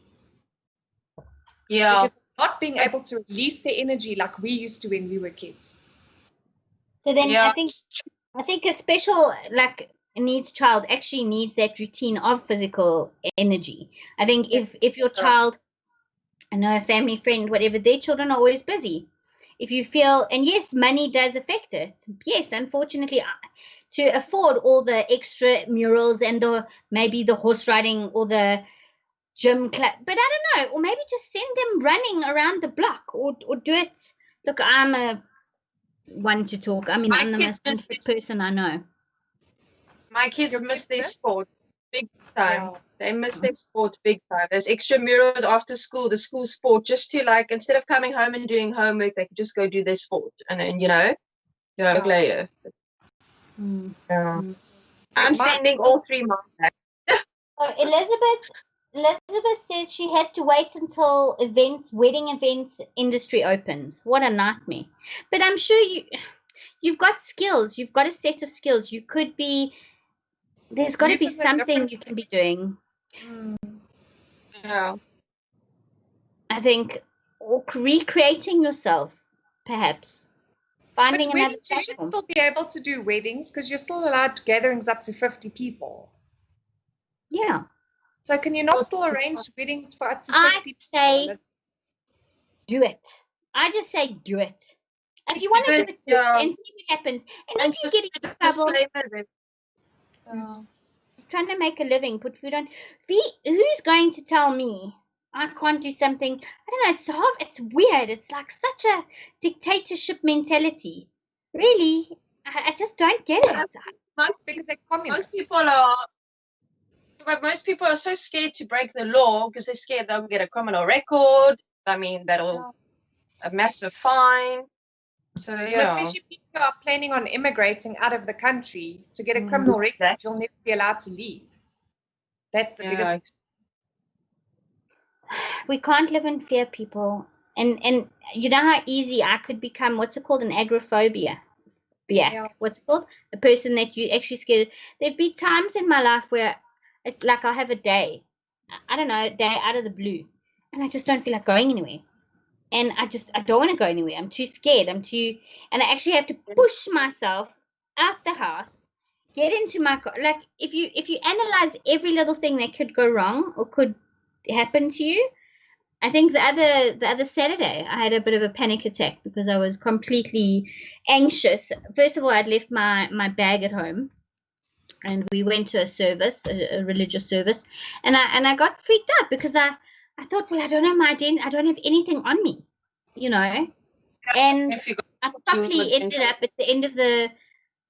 Yeah. Because not being able to release their energy like we used to when we were kids. So then I think a special needs child actually needs that routine of physical energy. I think if your child, I know a family friend, whatever, their children are always busy. If you feel, and yes, money does affect it. Yes, unfortunately, to afford all the extra murals and maybe the horse riding or the gym club, but I don't know, or maybe just send them running around the block, or do it. Look, I'm a one to talk. I'm the most interested person I know. My kids miss their sport big time. They miss their sport big time. There's extra murals after school, the school sport, just to instead of coming home and doing homework, they can just go do their sport, and then later. I'm sending all 3 months back. So Elizabeth says she has to wait until wedding events industry opens. What a nightmare. But I'm sure you've got skills. You've got a set of skills. You could be, there's got to be something you can be doing. Yeah. I think, or recreating yourself, perhaps. Finding another platform. You should still be able to do weddings, because you're still allowed gatherings up to 50 people. Yeah. So can you not still arrange weddings for up to 50 people? I say do it. I just say do it. If you want to do it, do it and see what happens. And if you get in trouble, trying to make a living, put food on. Who's going to tell me I can't do something? I don't know. It's weird. It's like such a dictatorship mentality. Really, I just don't get it. Because they're communists. Most people are so scared to break the law, because they're scared they'll get a criminal record. That'll a massive fine. So especially people who are planning on immigrating out of the country, to get a criminal record, you'll never be allowed to leave. That's the biggest. We can't live in fear, people. And you know how easy I could become, what's it called, an agoraphobia. Yeah. What's it called? A person that you actually scared. There'd be times in my life where, like, I'll have a day, I don't know, a day out of the blue, and I just don't feel like going anywhere. And I don't want to go anywhere. I'm too scared. And I actually have to push myself out the house, get into my car. Like, if you analyze every little thing that could go wrong or could happen to you, I think the other Saturday I had a bit of a panic attack because I was completely anxious. First of all, I'd left my bag at home, and we went to a service, a religious service, and I got freaked out because I thought, well, I don't have my identity, I don't have anything on me, you know, and I probably ended up at the end of the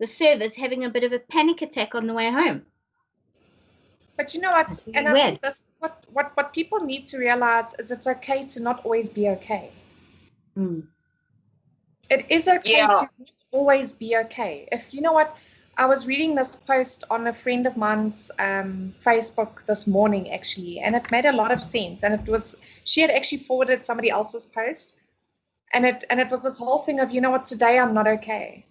service having a bit of a panic attack on the way home. But you know what? And I think that's what people need to realize is it's okay to not always be okay. It is okay to not always be okay. If you know what, I was reading this post on a friend of mine's Facebook this morning actually, and it made a lot of sense. And she had actually forwarded somebody else's post, and it was this whole thing of, you know what, today I'm not okay.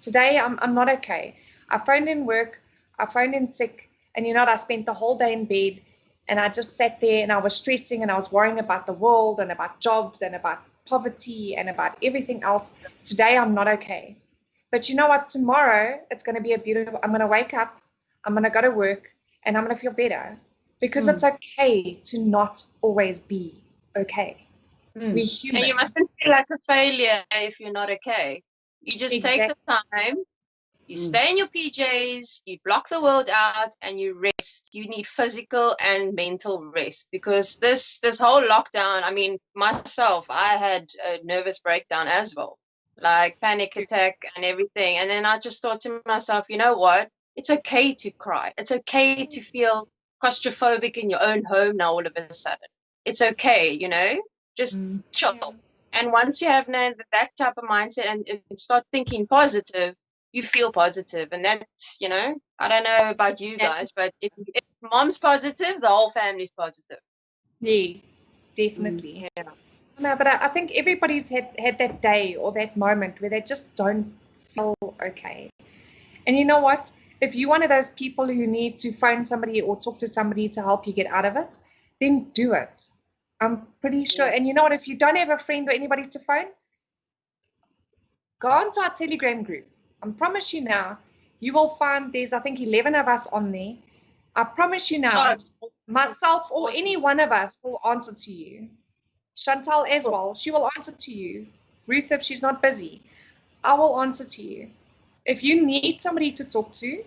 Today I'm not okay. I phoned in work, I phoned in sick. And you know what, I spent the whole day in bed, and I just sat there and I was stressing and I was worrying about the world and about jobs and about poverty and about everything else. Today I'm not okay. But you know what, tomorrow it's going to be I'm going to wake up, I'm going to go to work, and I'm going to feel better. Because it's okay to not always be okay. We're human. And you mustn't feel like a failure if you're not okay. You just take the time. You stay in your PJs, you block the world out, and you rest. You need physical and mental rest, because this whole lockdown, I mean, myself, I had a nervous breakdown as well, like panic attack and everything. And then I just thought to myself, you know what? It's okay to cry. It's okay to feel claustrophobic in your own home now all of a sudden. It's okay, you know? Just chill. And once you have that type of mindset and start thinking positive, you feel positive. And that's, you know, I don't know about you guys, but if mom's positive, the whole family's positive. Yes, definitely. Yeah. No, but I think everybody's had that day or that moment where they just don't feel okay. And you know what? If you're one of those people who need to phone somebody or talk to somebody to help you get out of it, then do it. I'm pretty sure. And you know what? If you don't have a friend or anybody to phone, go onto our Telegram group. I promise you now, you will find there's, I think, 11 of us on there. I promise you now, myself or any one of us will answer to you. Shantel as well, she will answer to you. Ruth, if she's not busy, I will answer to you. If you need somebody to talk to,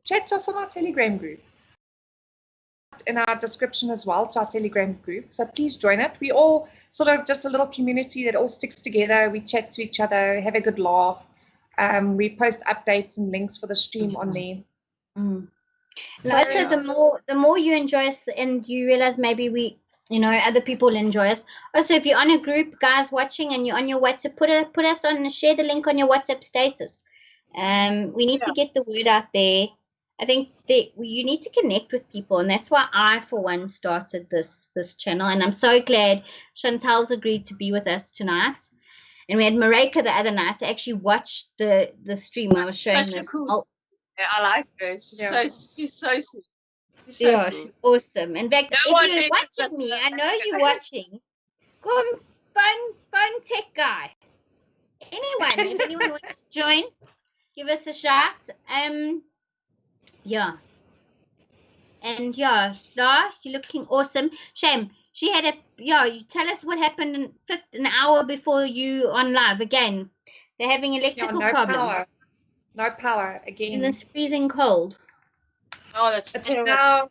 chat to us on our Telegram group. In our description as well to our Telegram group, so please join it. We all sort of just a little community that all sticks together. We chat to each other, have a good laugh. We post updates and links for the stream on there. So also the more you enjoy us and you realize maybe we, you know, other people enjoy us. Also, if you're on a group, guys watching, and you're on your WhatsApp, put us on, share the link on your WhatsApp status. We need to get the word out there. I think that you need to connect with people, and that's why I, for one, started this channel. And I'm so glad Shantel's agreed to be with us tonight. And we had Marika the other night to actually watch the stream. I was showing this. Cool. Yeah, I like her. She's so sweet. Cool. She's awesome. In fact, if you're watching me, I know you're watching. Go on, phone tech guy. Anyone, if anyone wants to join, give us a shout. Yeah. And yeah, you're looking awesome. Shame. She had you tell us what happened an hour before you on live again. They're having electrical problems. No power again. In this freezing cold. Oh, that's terrible. Now,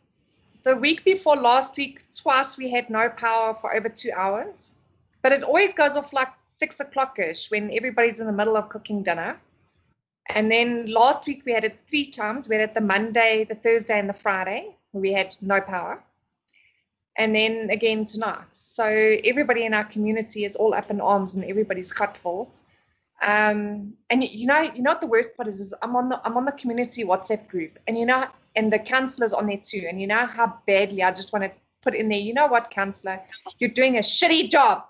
the week before last week, twice we had no power for over 2 hours. But it always goes off like 6 o'clock-ish when everybody's in the middle of cooking dinner. And then last week we had it 3 times. We had it the Monday, the Thursday, and the Friday. We had no power. And then again tonight. So everybody in our community is all up in arms and everybody's cut full. And you know what the worst part is I'm on the community WhatsApp group, and and the councillors on there too. And you know how badly I just want to put in there, you know what, councillor, you're doing a shitty job.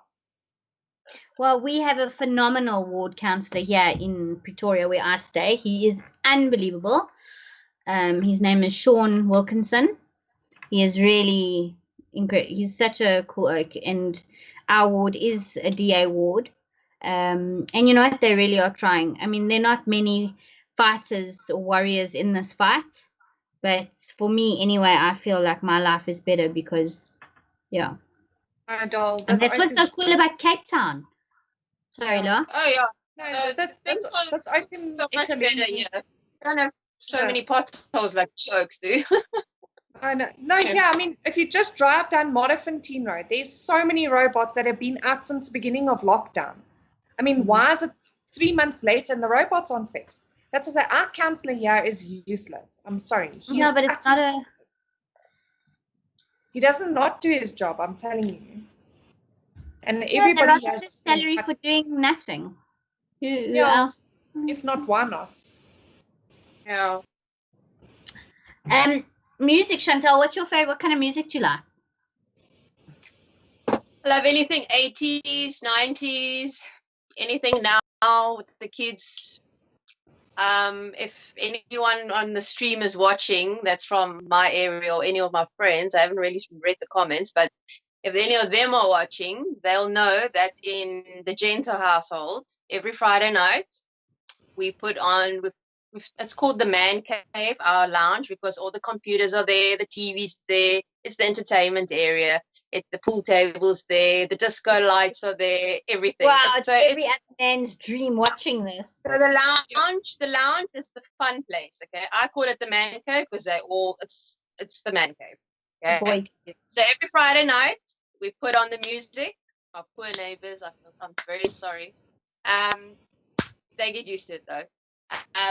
Well, we have a phenomenal ward councillor here in Pretoria where I stay. He is unbelievable. His name is Sean Wilkinson. He is really incredible. He's such a cool oak, and our ward is a DA ward. And you know what? They really are trying. I mean, there are not many fighters or warriors in this fight, but for me anyway, I feel like my life is better because, yeah. And that's what's so cool about Cape Town. Sorry, Laura. Oh yeah. No, that's open. So much better, yeah. I don't have so many potholes like oaks do. I know. No, yeah, I mean, if you just drive down Modderfontein Road, there's so many robots that have been out since the beginning of lockdown. I mean, why is it 3 months later and the robots aren't fixed? That's to say, our councillor here is useless. I'm sorry. No, but it's not a... He doesn't not do his job, I'm telling you. And everybody has... his salary for doing nothing. Who else? If not, why not? Yeah. Music, Shantel, what's your favorite? What kind of music do you like? I love anything 80s, 90s, anything now with the kids. If anyone on the stream is watching that's from my area or any of my friends, I haven't really read the comments, but if any of them are watching, they'll know that in the Gento household, every Friday night, we put on, it's called the Man Cave, our lounge, because all the computers are there, the TV's there, it's the entertainment area, the pool tables there, the disco lights are there, everything. Wow, it's every man's dream watching this. So the lounge is the fun place, okay? I call it the Man Cave because it's the Man Cave. Okay? So every Friday night, we put on the music. Our poor neighbors, I'm very sorry. They get used to it though.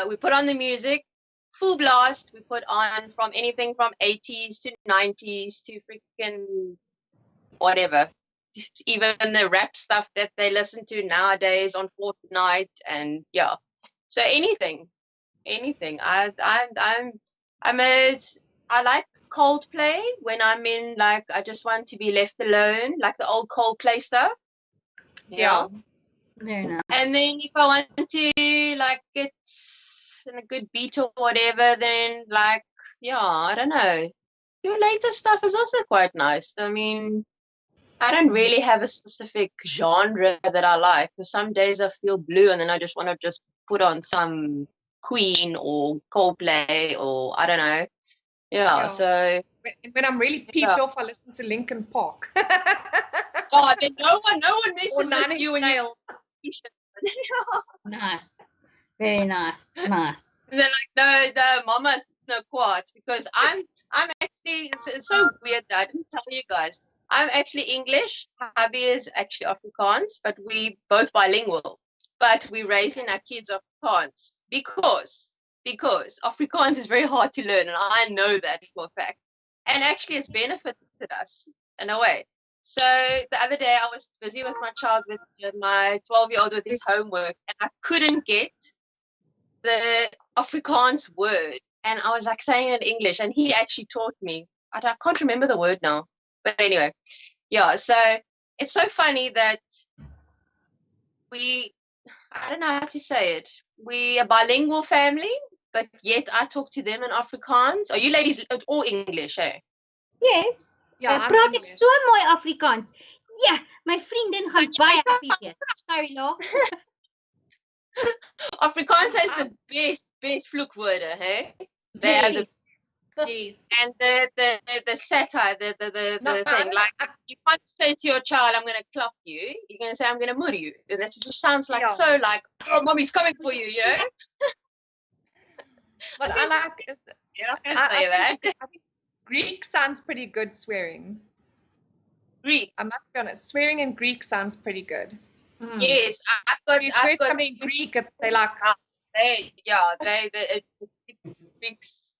We put on the music, full blast. We put on from anything from 80s to 90s to freaking whatever. Just even the rap stuff that they listen to nowadays on Fortnite and yeah. So anything. I like Coldplay when I'm in, like, I just want to be left alone, like the old Coldplay stuff. Yeah. Very nice. And then if I want to, like, get in a good beat or whatever, then, like, yeah, I don't know. Your latest stuff is also quite nice. I mean, I don't really have a specific genre that I like, because some days I feel blue and then I just want to just put on some Queen or Coldplay or I don't know. Yeah, so when I'm really peeved off, I listen to Linkin Park. oh, then no one messes with you and you. Nice, very nice. And they're like, no, mama's no quart, because I'm actually it's so weird that I didn't tell you guys. I'm actually English. Hubby is actually Afrikaans, but we both bilingual. But we raising our kids Afrikaans because Afrikaans is very hard to learn, and I know that for a fact. And actually, it's benefited us in a way. So the other day, I was busy with my child, with my 12-year-old, with his homework, and I couldn't get the Afrikaans word. And I was like saying it in English, and he actually taught me. I can't remember the word now. But anyway, yeah, so it's so funny that I don't know how to say it. We are a bilingual family, but yet I talk to them in Afrikaans. Are you ladies all English, eh? Yes. Ja, praat ek so mooi Afrikaans. Ja, my vriendin gaan baie Afrikaans. Sorry, no. Afrikaans has the best vloekwoorde, hey? They are the and the satire, the thing, like you can't say to your child, "I'm going to clap you." You're going to say, "I'm going to murder you." And that just sounds like so like, "Oh, mommy's coming for you," you know. But I like. You're not going to say that. I think Greek sounds pretty good swearing. Greek. I'm not gonna. Swearing in Greek sounds pretty good. Yes, I've got something in Greek. It's they like. They speaks.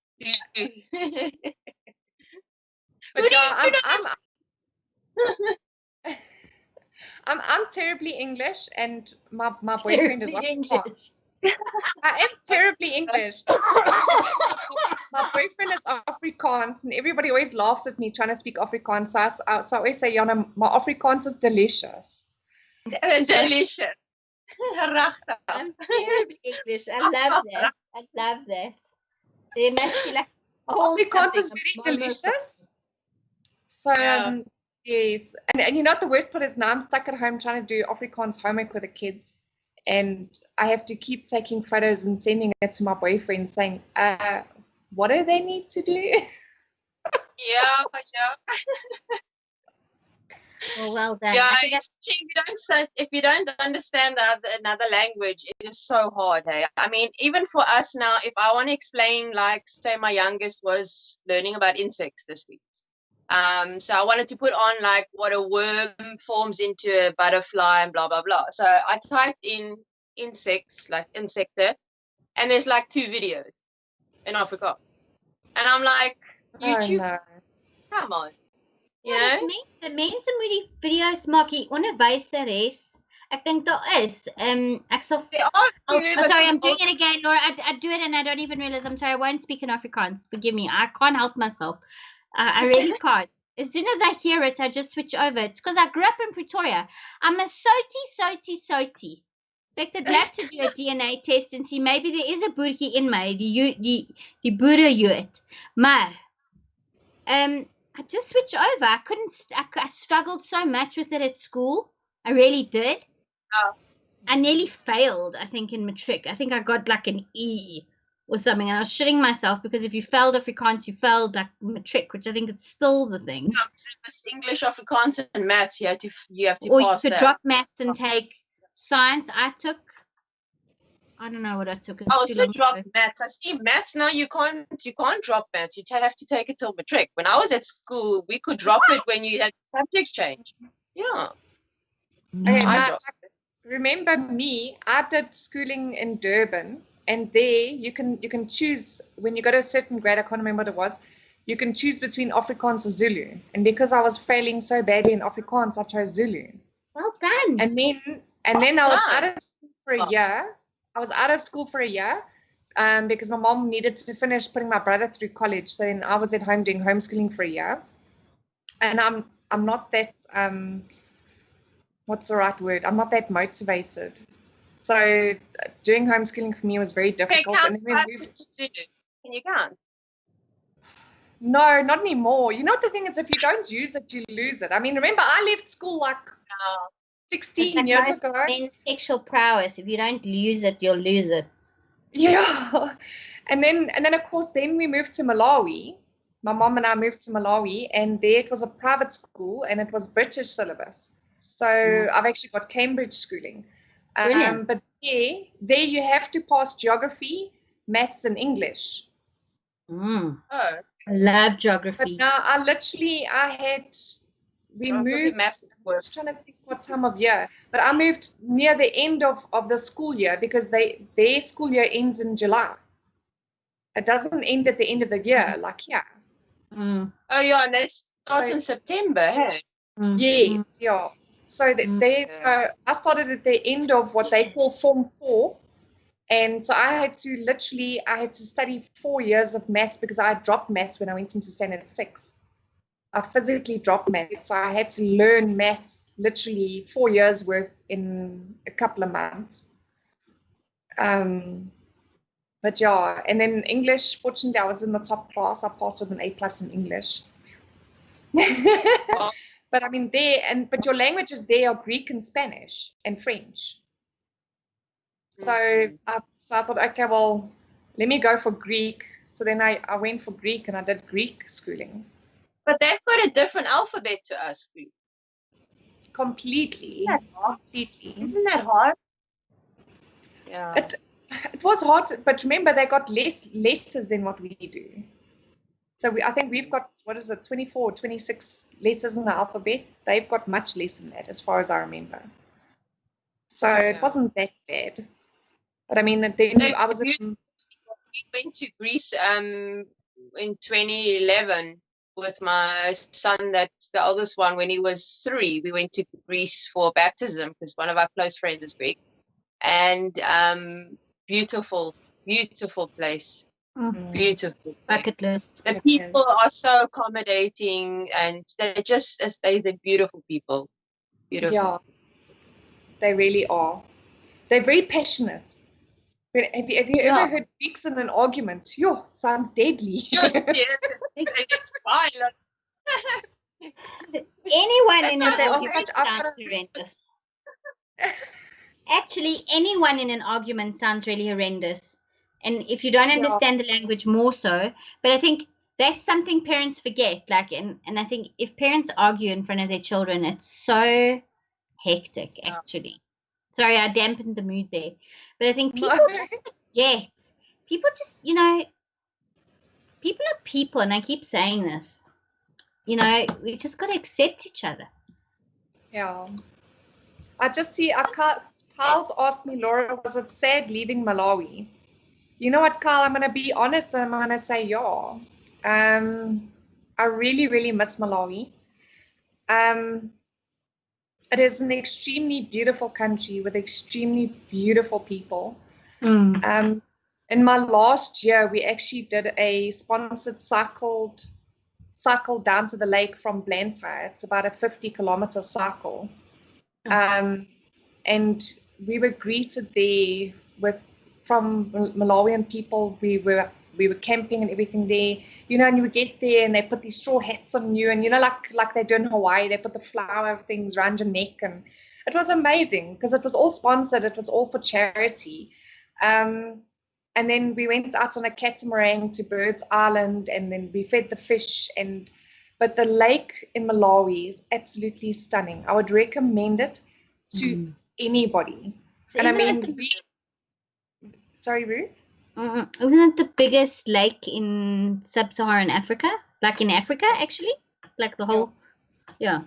But yeah, I'm terribly English, and my boyfriend is English. I am terribly English. My boyfriend is Afrikaans, and everybody always laughs at me trying to speak Afrikaans. So I always say, Jana, my Afrikaans is delicious. Delicious. I'm terribly English. I love that. I love that. There must be like Afrikaans is very delicious. So yes, and you know what the worst part is? Now I'm stuck at home trying to do Afrikaans homework with the kids, and I have to keep taking photos and sending it to my boyfriend, saying, "What do they need to do?" Yeah. Well done. Yeah, if you don't understand another language, it is so hard. Hey, I mean, even for us now, if I want to explain, like, say, my youngest was learning about insects this week. So I wanted to put on like what a worm forms into a butterfly and blah blah blah. So I typed in insects, like insecte, and there's like 2 videos in Africa, and I'm like, YouTube, come on. Ja, dis mense moet die video's maak hier onderwyseres. Ek dink daar is. Ek sal sorry, I'm doing it again, Laura. I do it and I don't even realize. I'm sorry, I won't speak in Afrikaans. Forgive me. I can't help myself. I really can't. As soon as I hear it, I just switch over. It's because I grew up in Pretoria. I'm a Soti. In fact, I'd love to do a DNA test and see maybe there is a boertjie in my die boere Jood. Maar I just switched over. I struggled so much with it at school. I really did. Oh. I nearly failed, I think, in matric. I think I got like an E or something. And I was shitting myself because if you failed Afrikaans, you failed like matric, which I think it's still the thing. No, it's English, Afrikaans, and maths. You have to or pass you could that. drop maths and take science. I don't know what I took. I also dropped maths. I see maths now. You can't drop maths. You have to take it till matric. When I was at school, we could drop it when you had subjects change. Yeah. Okay, now, remember me? I did schooling in Durban, and there you can choose when you go to a certain grade. I can't remember what it was. You can choose between Afrikaans or Zulu, and because I was failing so badly in Afrikaans, I chose Zulu. Well done. And then I was out of school for a year. Because my mom needed to finish putting my brother through college. So then I was at home doing homeschooling for a year. And I'm not that what's the right word? I'm not that motivated. So doing homeschooling for me was very difficult. Okay, and then we moved. And you can't. No, not anymore. You know what the thing is, if you don't use it, you lose it. I mean, remember I left school like 16 years ago. Men's sexual prowess. If you don't use it, you'll lose it. Yeah. And then of course then we moved to Malawi. My mom and I moved to Malawi, and there it was a private school and it was British syllabus. So I've actually got Cambridge schooling. But there you have to pass geography, maths, and English. Oh. I love geography. But now we moved, I was trying to think what time of year, but I moved near the end of the school year because their school year ends in July. It doesn't end at the end of the year, like here. Oh yeah, and they start in September, hey? Yes, yeah. So so I started at the end of what they call Form 4. And so I had to study 4 years of maths because I had dropped maths when I went into standard 6. I physically dropped maths. So I had to learn maths literally 4 years worth in a couple of months. But yeah, and then English, fortunately I was in the top class. I passed with an A+ in English. But I mean but your languages there are Greek and Spanish and French. So I thought, okay, well, let me go for Greek. So then I went for Greek and I did Greek schooling. But they've got a different alphabet to us, Greek. Completely. Isn't that hard? Yeah. It was hard, but remember they got less letters than what we do. So I think we've got, 24 or 26 letters in the alphabet. They've got much less than that, as far as I remember. So it wasn't that bad. But I mean, then we went to Greece in 2011 with my son, that's the oldest one. When he was 3, we went to Greece for baptism because one of our close friends is Greek. And beautiful place. Beautiful. Bucket list. The people are so accommodating, and they're beautiful people. Beautiful. Yeah, they really are. They're very passionate. Have you ever heard Greeks in an argument? Yo, sounds deadly. Yes, it's violent. Anyone in an argument sounds horrendous. Actually, anyone in an argument sounds really horrendous. And if you don't understand the language, more so. But I think that's something parents forget. Like, and I think if parents argue in front of their children, it's so hectic, actually. Sorry, I dampened the mood there. But I think people just forget. People just, people are people, and I keep saying this. We just got to accept each other. Yeah. I just see, Carl's asked me, Laura, was it sad leaving Malawi? You know what, Carl, I'm going to be honest, and I'm going to say, yeah. I really, really miss Malawi. It is an extremely beautiful country with extremely beautiful people. In my last year, we actually did a sponsored cycle down to the lake from Blantyre. It's about a 50-kilometer cycle. And we were greeted there from Malawian people. We were camping and everything there, and you would get there and they put these straw hats on you, and like they do in Hawaii, they put the flower things around your neck, and it was amazing because it was all sponsored, it was all for charity. And then we went out on a catamaran to Birds Island, and then we fed the fish. But the lake in Malawi is absolutely stunning. I would recommend it to anybody. So and I mean, sorry, Ruth? Isn't it the biggest lake in sub-Saharan Africa? Like in Africa, actually? Like the whole, yeah.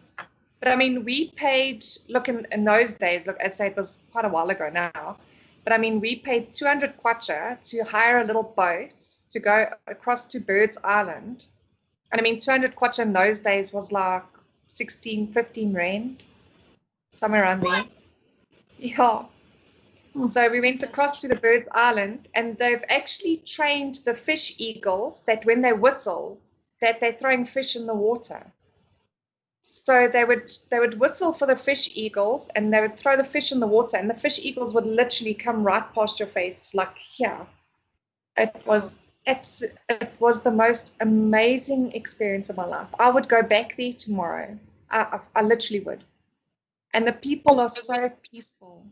But I mean, we paid, look, in those days, look, I say it was quite a while ago now, but I mean, we paid 200 kwacha to hire a little boat to go across to Birds Island. And I mean, 200 kwacha in those days was like 16, 15 rand, somewhere around there. Yeah. So we went across to the Birds Island, and they've actually trained the fish eagles that when they whistle, that they're throwing fish in the water. So they would whistle for the fish eagles, and they would throw the fish in the water, and the fish eagles would literally come right past your face, like here. It was the most amazing experience of my life. I would go back there tomorrow. I literally would. And the people are so peaceful.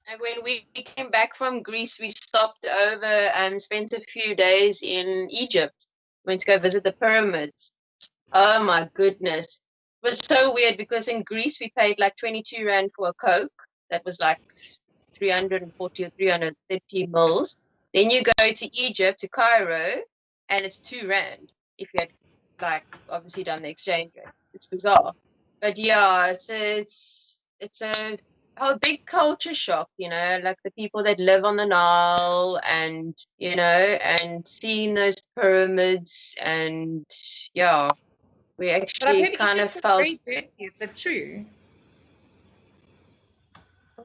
And when we came back from Greece, we stopped over and spent a few days in Egypt. Went to go visit the pyramids. Oh my goodness. It was so weird because in Greece we paid like 22 rand for a Coke. That was like 340 or 330 mils. Then you go to Egypt, to Cairo, and it's 2 rand if you had like obviously done the exchange rate. It's bizarre. But yeah, it's a whole big culture shock, like the people that live on the Nile, and and seeing those pyramids, and yeah, we actually kind of felt very dirty. Is it true?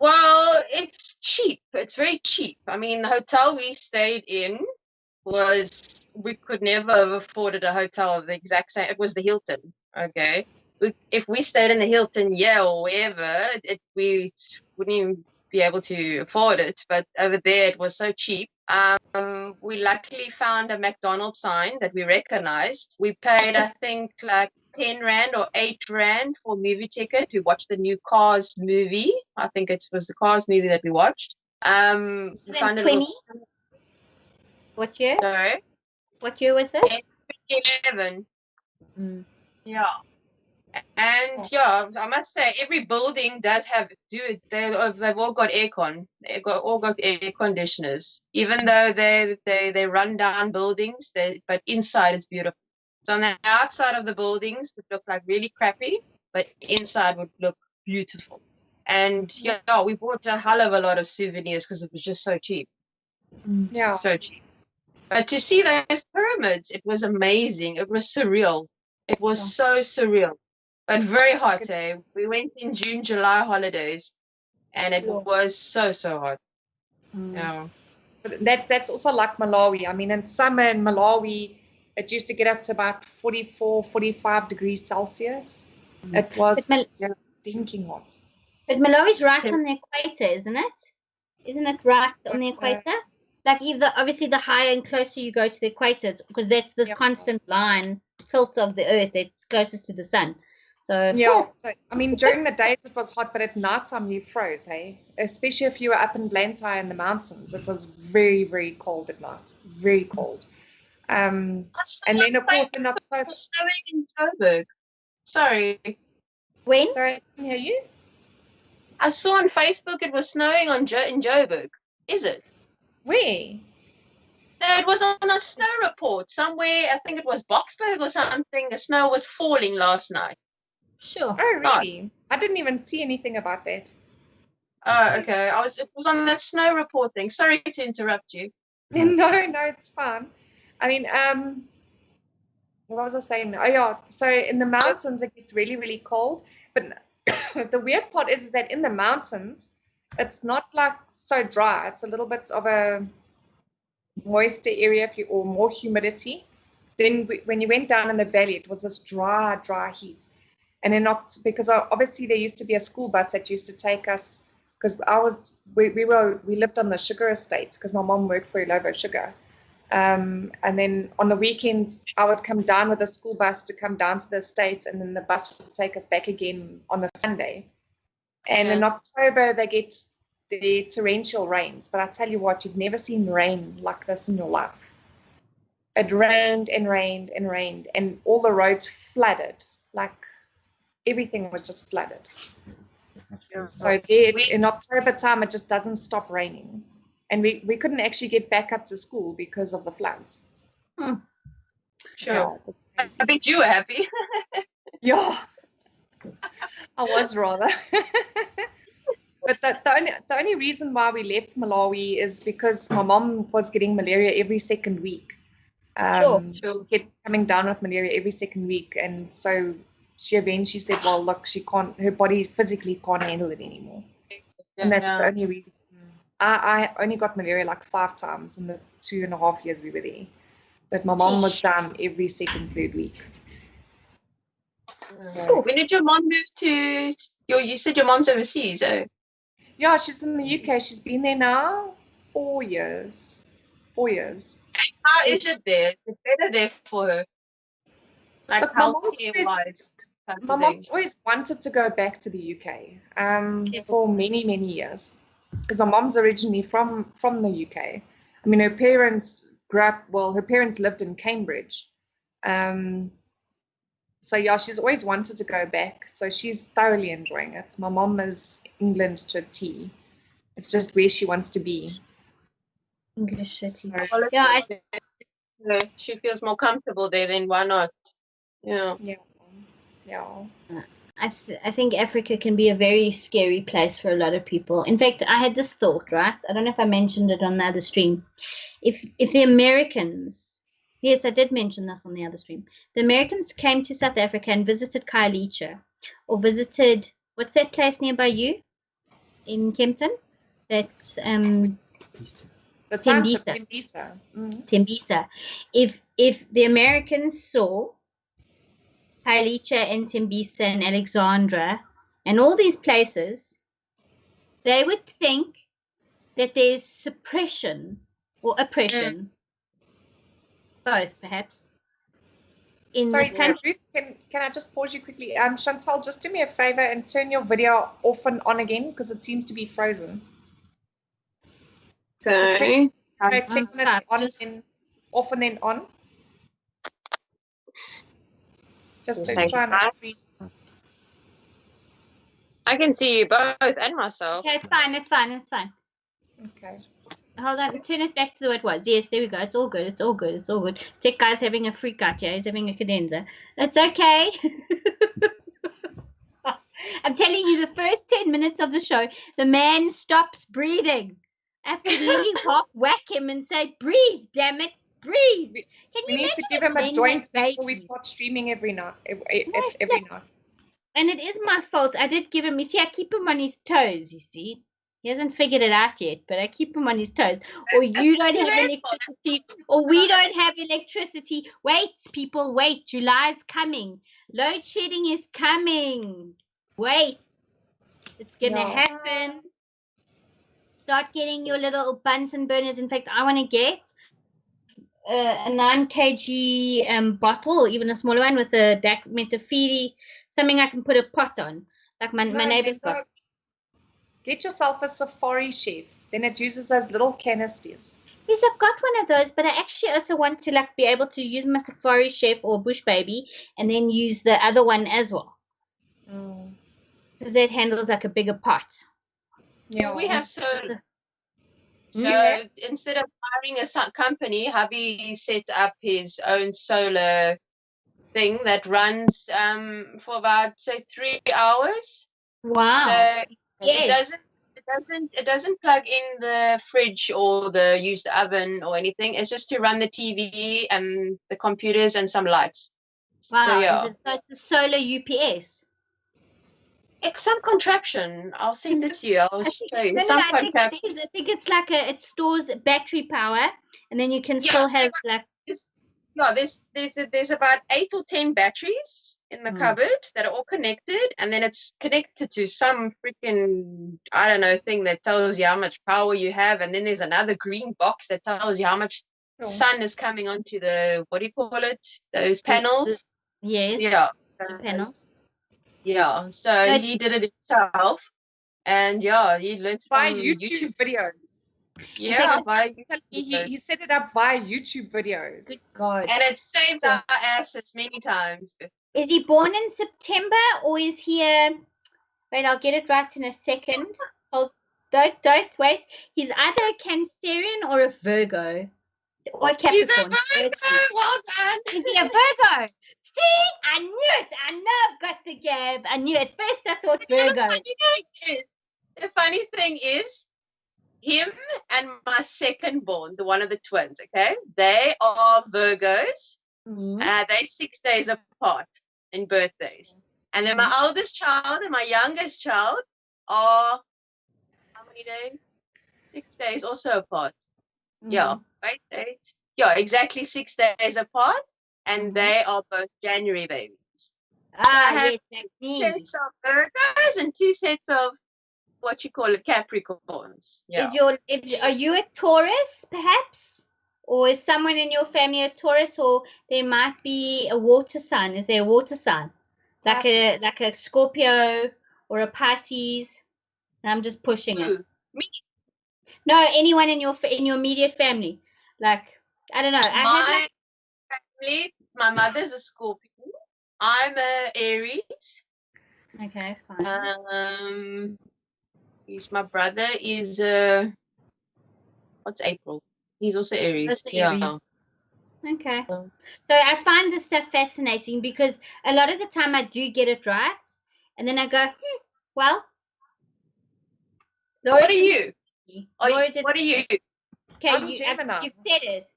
Well, it's cheap. It's very cheap. I mean, the hotel we stayed in we could never have afforded a hotel of the exact same. It was the Hilton. Okay. If we stayed in the Hilton, or wherever, we wouldn't even be able to afford it. But over there, it was so cheap. We luckily found a McDonald's sign that we recognized. We paid, I think, like 10 rand or 8 rand for a movie ticket. We watched the new Cars movie. I think it was the Cars movie that we watched. We found 20? What year? Sorry? What year was this? 2011. Yeah. And yeah, I must say every building does they've all got aircon. They've all got air conditioners. Even though they run down buildings, but inside it's beautiful. So on the outside of the buildings would look like really crappy, but inside would look beautiful. And yeah, we bought a hell of a lot of souvenirs because it was just so cheap. Yeah. So cheap. But to see those pyramids, it was amazing. It was surreal. It was so surreal. But very hot, eh? We went in June, July holidays, and it was so hot. Yeah. But that's also like Malawi. I mean, in summer in Malawi, it used to get up to about 44, 45 degrees Celsius. It was stinking hot. But Malawi's right on the equator, isn't it? Isn't it right on the equator? Like obviously the higher and closer you go to the equator, because that's the constant line tilt of the Earth. It's closest to the sun. So yeah. So I mean, during the days it was hot, but at nighttime you froze, hey? Especially if you were up in Blantyre in the mountains, it was very, very cold at night. Very cold. And then of course in October, it was snowing in Joburg. Sorry. When? Sorry, I can hear you. I saw on Facebook it was snowing in Joburg. Is it? Where? No, it was on a snow report somewhere. I think it was Boksburg or something. The snow was falling last night. Sure. Oh, really? I didn't even see anything about that. Oh, okay. It was on that snow report thing. Sorry to interrupt you. No, it's fine. I mean, what was I saying? Oh, yeah. So in the mountains, it gets really, really cold. But the weird part is that in the mountains, it's not like so dry. It's a little bit of a moister area or more humidity. Then when you went down in the valley, it was this dry heat. And then because obviously there used to be a school bus that used to take us, because we lived on the sugar estate because my mom worked for Ilovo Sugar. And then on the weekends, I would come down with a school bus to come down to the States, and then the bus would take us back again on a Sunday. And in October, they get the torrential rains. But I tell you what, you've never seen rain like this in your life. It rained and rained and rained, and all the roads flooded. Like everything was just flooded. So in October time, it just doesn't stop raining. And we couldn't actually get back up to school because of the floods. Sure. Yeah, I bet you were happy. Yeah. I was rather. But the only reason why we left Malawi is because my mom was getting malaria every second week. She kept coming down with malaria every second week. And so she eventually said, well, look, her body physically can't handle it anymore. And that's the only reason. I only got malaria like 5 times in the 2.5 years we were there. But my mom was down every second, third week. So, when did your mom move to? You said your mom's overseas, oh? Yeah, she's in the UK. She's been there now 4 years. 4 years. How is it there? Is it better there for her? Like healthcare-wise? My mom's always wanted to go back to the UK for many, many years. Because my mom's originally from the UK. I mean, her parents her parents lived in Cambridge. So yeah, she's always wanted to go back. So she's thoroughly enjoying it. My mom is England to a T. It's just where she wants to be. English city. So, she feels more comfortable there, then why not? Yeah. I think Africa can be a very scary place for a lot of people. In fact, I had this thought, right? I don't know if I mentioned it on the other stream. If the Americans, yes, I did mention this on the other stream. The Americans came to South Africa and visited Khayelitsha, or visited, what's that place nearby you in Kempton? That Tembisa. Tembisa. If the Americans saw Khayelitsha and Tembisa and Alexandra and all these places, they would think that there's suppression or oppression, both perhaps, in this country. Can I just pause you quickly? Shantel, just do me a favor and turn your video off and on again because it seems to be frozen. Okay. Off and then on. Just to try and freeze. I can see you both and myself. Okay, it's fine. Okay. Hold on, turn it back to the way it was. Yes, there we go. It's all good. Tech guy's having a freak out here. He's having a cadenza. It's okay. I'm telling you, the first 10 minutes of the show, the man stops breathing. I have to really half whack him and say, breathe, damn it, breathe. We need to give him a joint before we start streaming every night. Every night. And it is my fault. I did give him, you see, I keep him on his toes, you see. He hasn't figured it out yet, but I keep him on his toes. Or you don't have electricity, or we don't have electricity. Wait, people, wait. July's coming. Load shedding is coming. Wait. It's going to happen. Start getting your little Bunsen burners. In fact, I want to get a 9 kg bottle, or even a smaller one with a metafidi, something I can put a pot on. Like my neighbor's got. Get yourself a safari chef. Then it uses those little canisters. Yes, I've got one of those, but I actually also want to be able to use my safari chef or bush baby and then use the other one as well. Because that handles like a bigger pot. Yeah, we have solar. So instead of hiring a company, hubby set up his own solar thing that runs for about, say, 3 hours. Wow. So it doesn't plug in the fridge or use the oven or anything. It's just to run the TV and the computers and some lights. Wow. So it's a solar UPS. It's some contraption. I'll send it to you. I'll show you. I think it's like it stores battery power, and then you can still have like. There's about 8 or 10 batteries in the cupboard that are all connected, and then it's connected to some freaking, I don't know, thing that tells you how much power you have, and then there's another green box that tells you how much sun is coming onto the, what do you call it? Those panels. Yes. Yeah. The panels. Yeah. So he did it himself, and he learned by YouTube videos. Yeah, he set it up by YouTube videos. Good God. And it saved our asses many times. Is he born in September or is he wait, I'll get it right in a second. Hold, don't wait. He's either a Cancerian or a Virgo. Or a Capricorn. He's a Virgo. Well done. Is he a Virgo? See? I knew it. I know I've got the gab. I knew it. First I thought Virgo. The funny thing is, him and my second born, the one of the twins, okay? They are Virgos. They're 6 days apart in birthdays. And then my oldest child and my youngest child are, how many days? 6 days also apart. Yeah, right? Yeah, exactly 6 days apart. And they are both January babies. I have 2 sets of Virgos and 2 sets of what you call it, Capricorns. Yeah. Are you a Taurus, perhaps? Or is someone in your family a Taurus, or there might be a water sign? Is there a water sign? Like a Scorpio or a Pisces? And I'm just pushing it. Me? No, anyone in your immediate family. Like, I don't know. Family, my mother's a Scorpio. I'm a Aries. Okay, fine. My brother is what's April? He's also Aries. Yeah. Okay. So I find this stuff fascinating because a lot of the time I do get it right, and then I go, well. Laura, what are you? What are you? Okay, you said it.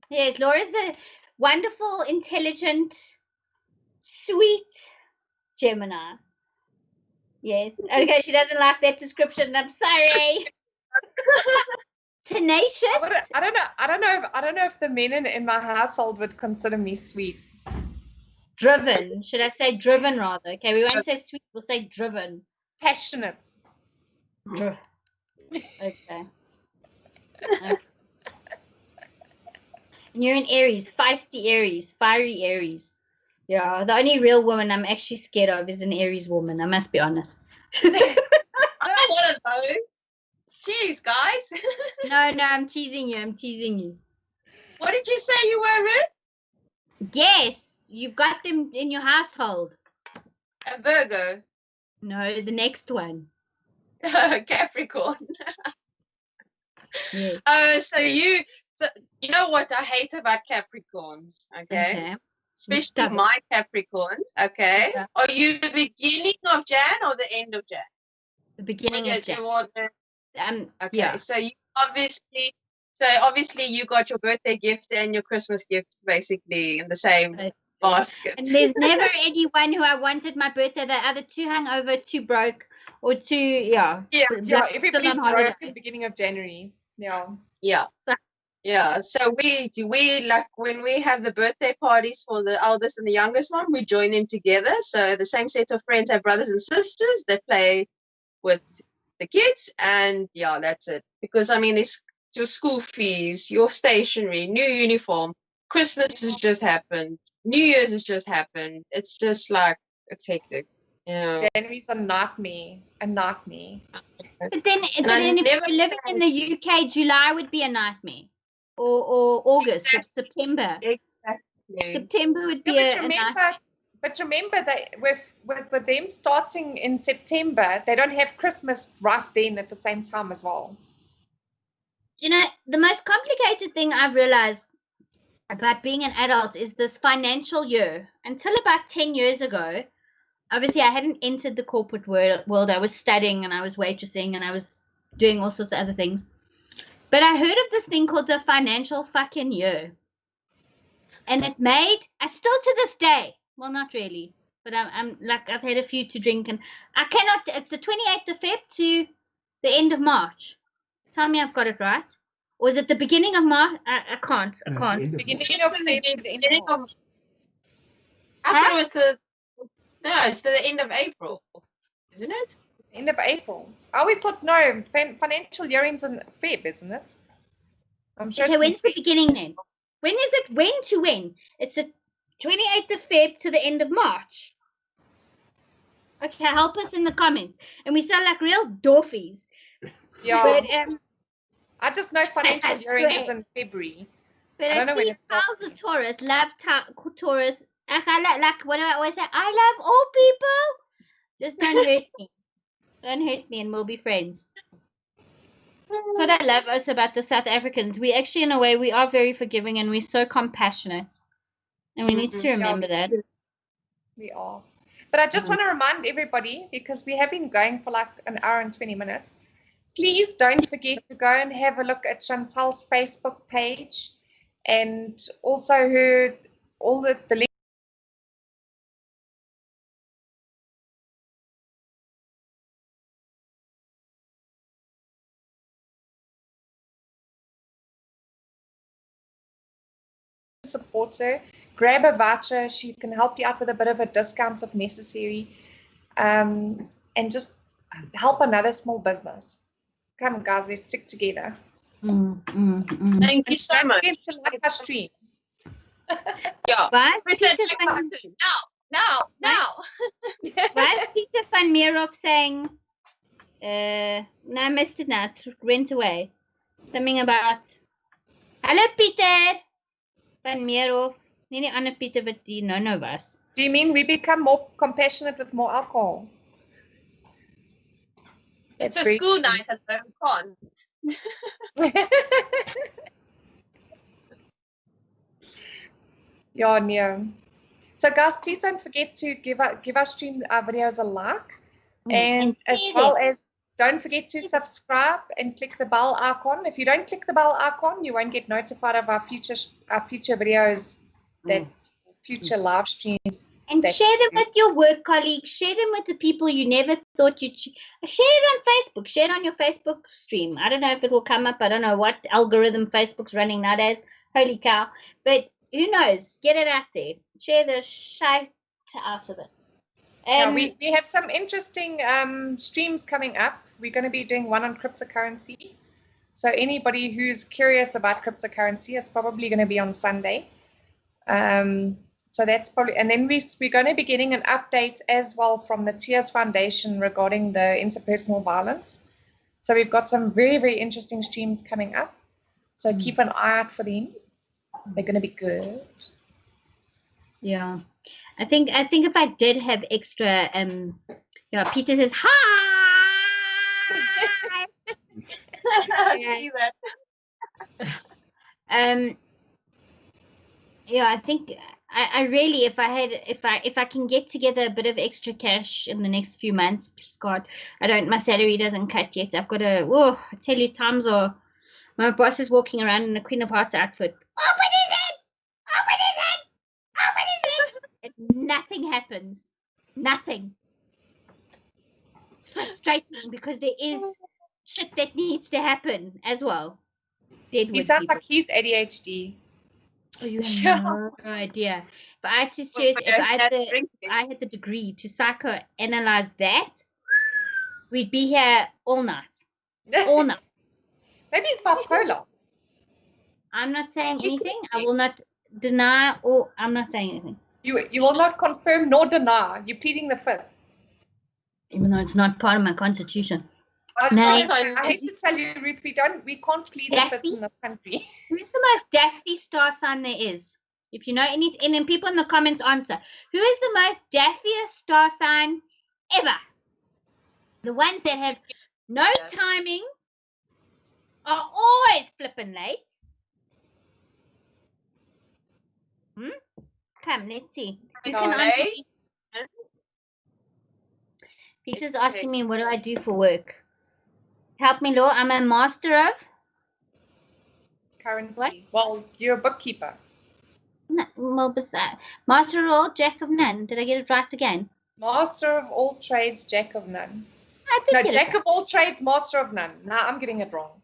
Yes, Laura's a wonderful, intelligent, sweet Gemini. Yes. Okay, she doesn't like that description. I'm sorry. Tenacious. I don't know if the men in my household would consider me sweet. Driven. Should I say driven rather? Okay, we won't say sweet. We'll say driven. Passionate. Okay. And you're an Aries, feisty Aries, fiery Aries. Yeah, the only real woman I'm actually scared of is an Aries woman. I must be honest. I'm one of those. Jeez, guys. No, I'm teasing you. What did you say you were, Ruth? Yes, you've got them in your household. A Virgo. No, the next one. Capricorn. Yes. So you know what I hate about Capricorns, okay? Especially my Capricorns, okay? Are you the beginning of Jan or the end of Jan? The beginning of Jan. Okay, yeah. So you obviously you got your birthday gift and your Christmas gift basically in the same basket. And there's never anyone who I wanted my birthday. The other too hungover, too broke, or two, yeah. Yeah, everybody's broke at the beginning of January. Yeah. So we like when we have the birthday parties for the eldest and the youngest one, we join them together. So the same set of friends have brothers and sisters. They play with the kids, and yeah, that's it. Because I mean, it's your school fees, your stationery, new uniform. Christmas has just happened. New Year's has just happened. It's just like it's hectic. Yeah. January's a nightmare. But then if you're living in the UK, July would be a nightmare. Or August, or September. Exactly. September would be a nightmare. But remember that with them starting in September, they don't have Christmas right then at the same time as well. You know, the most complicated thing I've realized about being an adult is this financial year. Until about 10 years ago, obviously I hadn't entered the corporate world. I was studying and I was waitressing and I was doing all sorts of other things. But I heard of this thing called the financial fucking year. And it made, I still to this day, well, not really, but I'm like, I've had a few to drink and I cannot, it's the 28th of Feb to the end of March. Tell me I've got it right. Or is it the beginning of March? I can't. Beginning of Feb to the end of March. I thought it was it's the end of April, isn't it? End of April. I always thought, no, financial year ends in Feb, isn't it? I'm sure. Okay, when's the beginning then? When is it? When to when? It's the 28th of Feb to the end of March. Okay, help us in the comments. And we sound like real dwarfies. Yeah. But, I just know financial year ends in February. But I see House of Taurus, love Taurus. Like what do I always say? I love all people. Just don't hurt me. Don't hurt me and we'll be friends. That's what I love us about the South Africans. We actually, in a way, we are very forgiving and we're so compassionate. And we need to remember that. We are. But I just want to remind everybody, because we have been going for like an hour and 20 minutes, please don't forget to go and have a look at Shantel's Facebook page and also all the links. Support her, grab a voucher. She can help you out with a bit of a discount if necessary, and just help another small business. Come, guys, let's stick together. Thank you so much. To like our stream. Yeah. Guys, now. Why is Peter van Meerhoff saying, no, I missed it now, it went away. Something about, hello Peter van Meerhoff. Nie ander Peter wat die no was. Do you mean we become more compassionate with more alcohol? It's a school night at the can't. Yeah, no. So guys, please don't forget to give our stream, our videos a like, and as well as don't forget to subscribe and click the bell icon. If you don't click the bell icon, you won't get notified of our future videos, that future live streams. And share them with your work colleagues. Share them with the people you never thought you'd share it on Facebook. Share it on your Facebook stream. I don't know if it will come up. I don't know what algorithm Facebook's running nowadays. Holy cow. But who knows? Get it out there. Share the shite out of it. We have some interesting streams coming up. We're going to be doing one on cryptocurrency. So anybody who's curious about cryptocurrency, it's probably going to be on Sunday. So that's probably, and then we're going to be getting an update as well from the Tears Foundation regarding the interpersonal violence. So we've got some very, very interesting streams coming up. So keep an eye out for them. They're going to be good. Yeah, I think if I did have extra, Peter says hi. I see that. Yeah, I think I really, if I can get together a bit of extra cash in the next few months, please God, my salary doesn't cut yet. I've got to, I tell you, times are, my boss is walking around in a Queen of Hearts outfit. Open it! And nothing happens. Nothing. It's frustrating because there is shit that needs to happen as well. He sounds like he's ADHD. Oh, you have no idea. But I had I had the degree to psychoanalyze that, we'd be here all night. All night. Maybe it's bipolar. I'm not saying anything. I will not deny or I'm not saying anything. You will not confirm nor deny. You're pleading the fifth. Even though it's not part of my constitution. I hate to tell you, Ruth, we can't plead the fifth in this country. Who's the most daffy star sign there is? If you know anything, and then people in the comments answer. Who is the most daffiest star sign ever? The ones that have no timing are always flipping late. Come, let's see. Peter's asking me, what do I do for work? Help me, Law. I'm a master of currency. What? Well, you're a bookkeeper. No, well, master of all, jack of none. Did I get it right again? Master of all trades, jack of none. No, jack of all trades, master of none. No, I'm getting it wrong.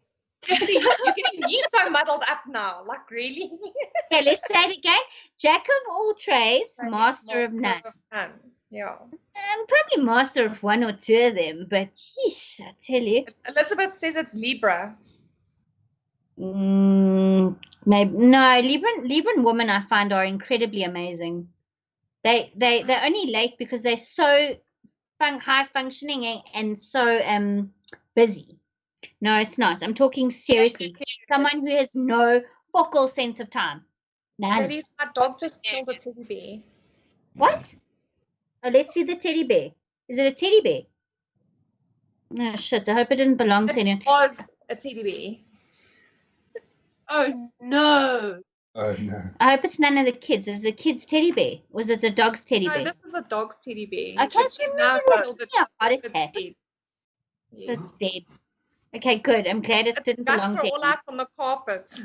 You see, you're getting me so muddled up now. Like, really? Okay, let's say it again. Jack of all trades, master of none. Yeah. I'm probably master of one or two of them, but yeesh, I tell you. Elizabeth says it's Libra. Maybe no. Libran women I find are incredibly amazing. They're only late because they're so high functioning and so busy. No, it's not. I'm talking seriously. Someone who has no focal sense of time. None. Ladies, my dog just killed a teddy bear. What? Oh, let's see the teddy bear. Is it a teddy bear? No, shit. I hope it didn't belong to anyone. It was a teddy bear. Oh, no. Oh, no. I hope it's none of the kids. Is it a kid's teddy bear? Was it the dog's teddy bear? No, this is a dog's teddy bear. Okay, she's now killed it. It's dead. Okay, good. I'm glad it didn't belong to you. All out on the carpet.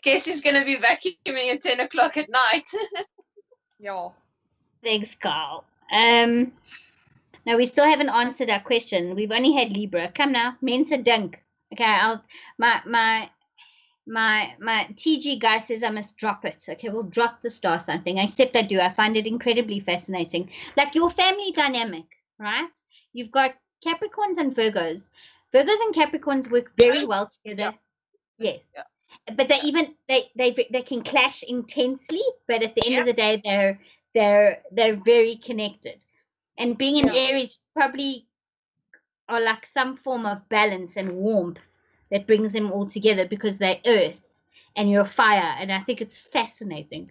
Guess he's going to be vacuuming at 10 o'clock at night. Yeah. Thanks, Carl. No, we still haven't answered our question. We've only had Libra. Come now, Mensa Dunk. Okay, my TG guy says I must drop it. Okay, we'll drop the star sign thing. Except I do. I find it incredibly fascinating. Like your family dynamic, right? You've got Capricorns and Virgos. Virgos and Capricorns work very well together. Yeah. Yes. Yeah. But they can clash intensely, but at the end of the day they're very connected. And being in Aries probably are like some form of balance and warmth that brings them all together because they're earth and you're fire, and I think it's fascinating.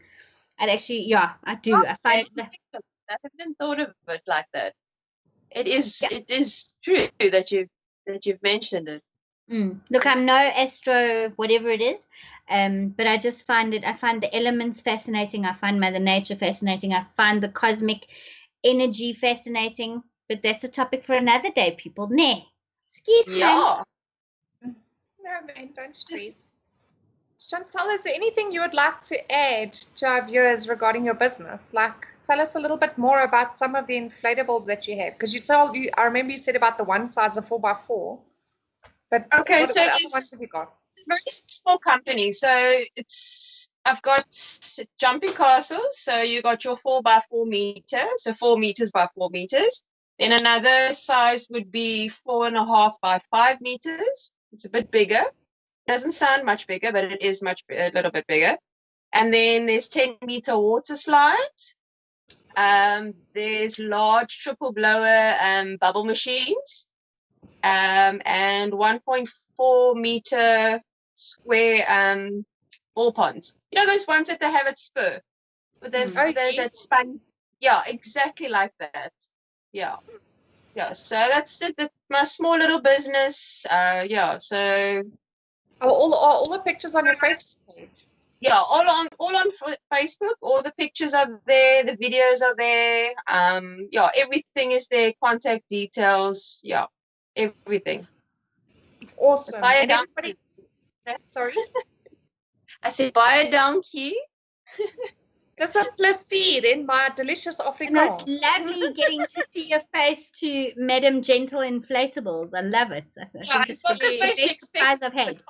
And actually, I do. I find I haven't thought of it like that. It is true that you've mentioned it. Look, I'm no astro, whatever it is, but I just find the elements fascinating. I find Mother Nature fascinating. I find the cosmic energy fascinating. But that's a topic for another day, people. Nah. Excuse me. Yeah. No, man, don't stress. Shantel, is there anything you would like to add to our viewers regarding your business? Like, tell us a little bit more about some of the inflatables that you have. Because I remember you said about the one size of 4x4. But okay, what so other ones have you got? It's a very small company. So I've got jumping castles. So you got your 4x4 meter, so 4 meters by 4 meters. Then another size would be 4.5 by 5 meters. It's a bit bigger. Doesn't sound much bigger, but it is a little bit bigger. And then there's 10-meter water slides. There's large triple blower bubble machines. And 1.4 meter square ball ponds. You know those ones that they have at Spur? With that span. Yeah, exactly like that. Yeah. So that's my small little business. So. Are all the pictures on your Facebook page? Yeah, all on Facebook. All the pictures are there. The videos are there. Everything is there. Contact details. Yeah, everything. Awesome. Buy a and donkey. Sorry? I said buy a donkey. Dis 'n plesier in my delicious And Afrikaans. it's lovely getting to see your face to Madam Gentle Inflatables. I love it. I think it's the best surprise I've had.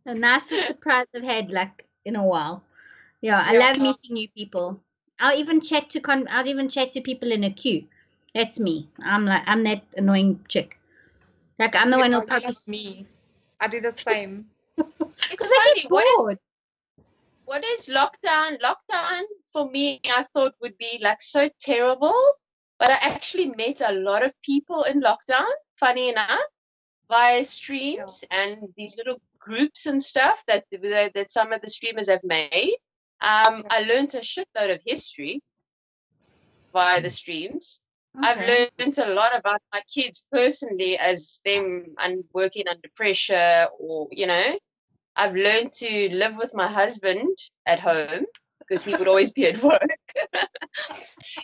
The nicest surprise I've had, like, in a while. Yeah, I love meeting new people. I'll even chat to people in a queue. That's me. I'm that annoying chick. Like, I'm the one who'll probably me. I do the same. It's funny. What is lockdown? Lockdown for me, I thought would be like so terrible, but I actually met a lot of people in lockdown, funny enough, via streams and these little groups and stuff that some of the streamers have made. I learned a shitload of history via the streams. Okay. I've learned a lot about my kids personally as them working under pressure, or, you know, I've learned to live with my husband at home because he would always be at work.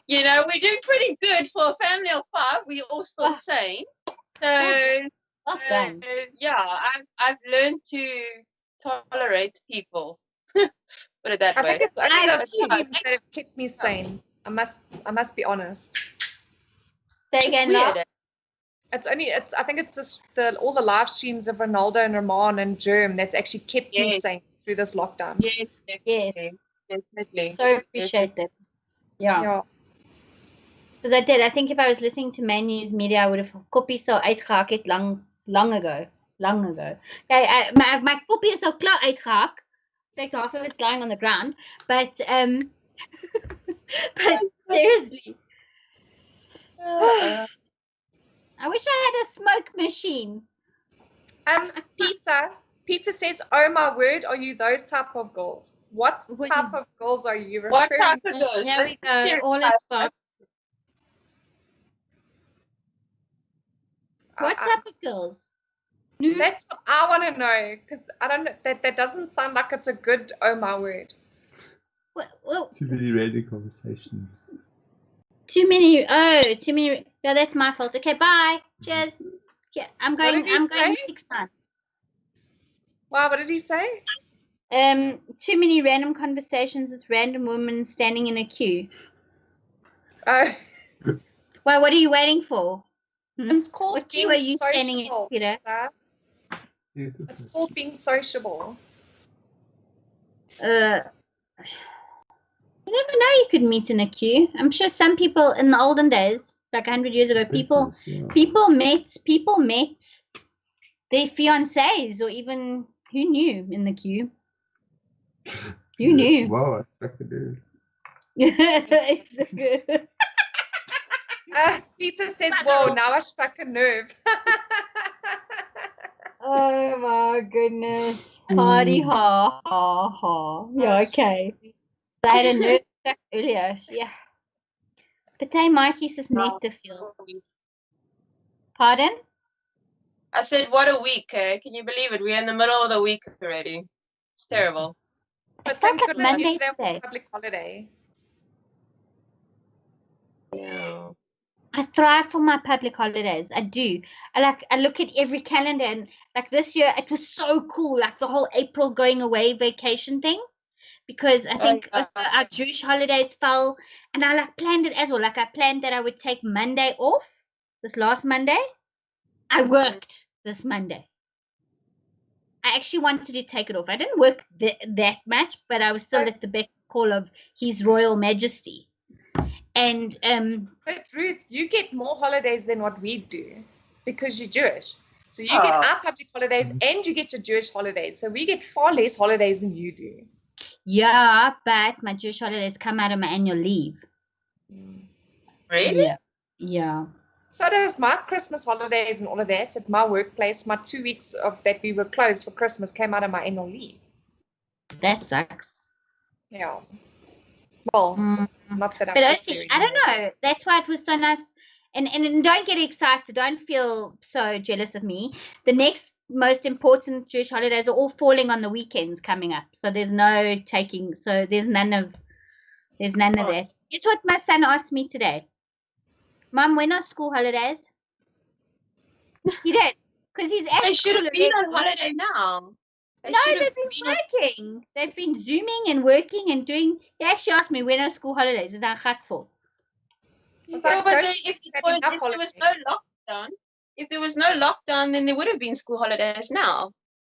You know, we're doing pretty good for a family of 5. We're all still sane. So, yeah, I've learned to tolerate people. Put it that way. I think it's only that have kept me sane. I must be honest. Say again now. I think it's just all the live streams of Ronaldo and Roman and Germ that's actually kept me sane through this lockdown. Yes, definitely. So appreciate that. Yeah. Because I did. I think if I was listening to Man News Media, I would have copy so uitgehak het long ago. Okay, my copy is so klaar uitgehak. Like half of it's lying on the ground, but seriously. I wish I had a smoke machine. Peter says, "Oh my word, are you those type of girls? What type of girls are you referring to?" What type of girls? There we go. All in spots. What type of girls? That's what I want to know, because I don't know, that doesn't sound like it's a good, oh my word. Well, too many random conversations. Too many. Yeah, that's my fault. Okay, bye. Cheers. Yeah, I'm going 6 times. Wow, what did he say? Too many random conversations with random women standing in a queue. Oh. Well, what are you waiting for? It's called what being queue are you sociable, standing in, Peter? It's called being sociable. You never know, you could meet in a queue. I'm sure some people in the olden days, like 100 years ago, people met their fiancés, or even who knew in the queue. Who knew? Wow, I could do. It's so good. Peter says, "Whoa, now I struck a nerve." Oh my goodness. Party ha ha ha. Yeah, okay. I had a nerve struck earlier. Yeah. Party Markies is net te veel. Pardon? I said, what a week, Can you believe it? We're in the middle of the week already. It's terrible. But thank goodness you have a public holiday. Yeah. I thrive for my public holidays. I do. I look at every calendar, and like this year it was so cool, like the whole April going away vacation thing, because I think also our Jewish holidays fell, and I planned it as well. Like I planned that I would take Monday off, this last Monday. I worked this Monday. I actually wanted to take it off. I didn't work that much, but I was still at the beck call of His Royal Majesty. And but Ruth, you get more holidays than what we do because you're Jewish. So you get our public holidays and you get your Jewish holidays. So we get far less holidays than you do. Yeah, but my Jewish holidays come out of my annual leave. Really? Yeah. So does my Christmas holidays and all of that at my workplace. My 2 weeks of that we were closed for Christmas came out of my annual leave. That sucks. Yeah. Well, not that I don't know. That's why it was so nice. And don't get excited. Don't feel so jealous of me. The next most important Jewish holidays are all falling on the weekends coming up. So there's no taking. So there's none of that. Guess what my son asked me today? Mom, when are school holidays? He did. Because he's at They should have been on holiday now. No, they've been working. They've been Zooming and working and doing. They actually asked me when are school holidays. Is that hurtful? If there was no lockdown, then there would have been school holidays now.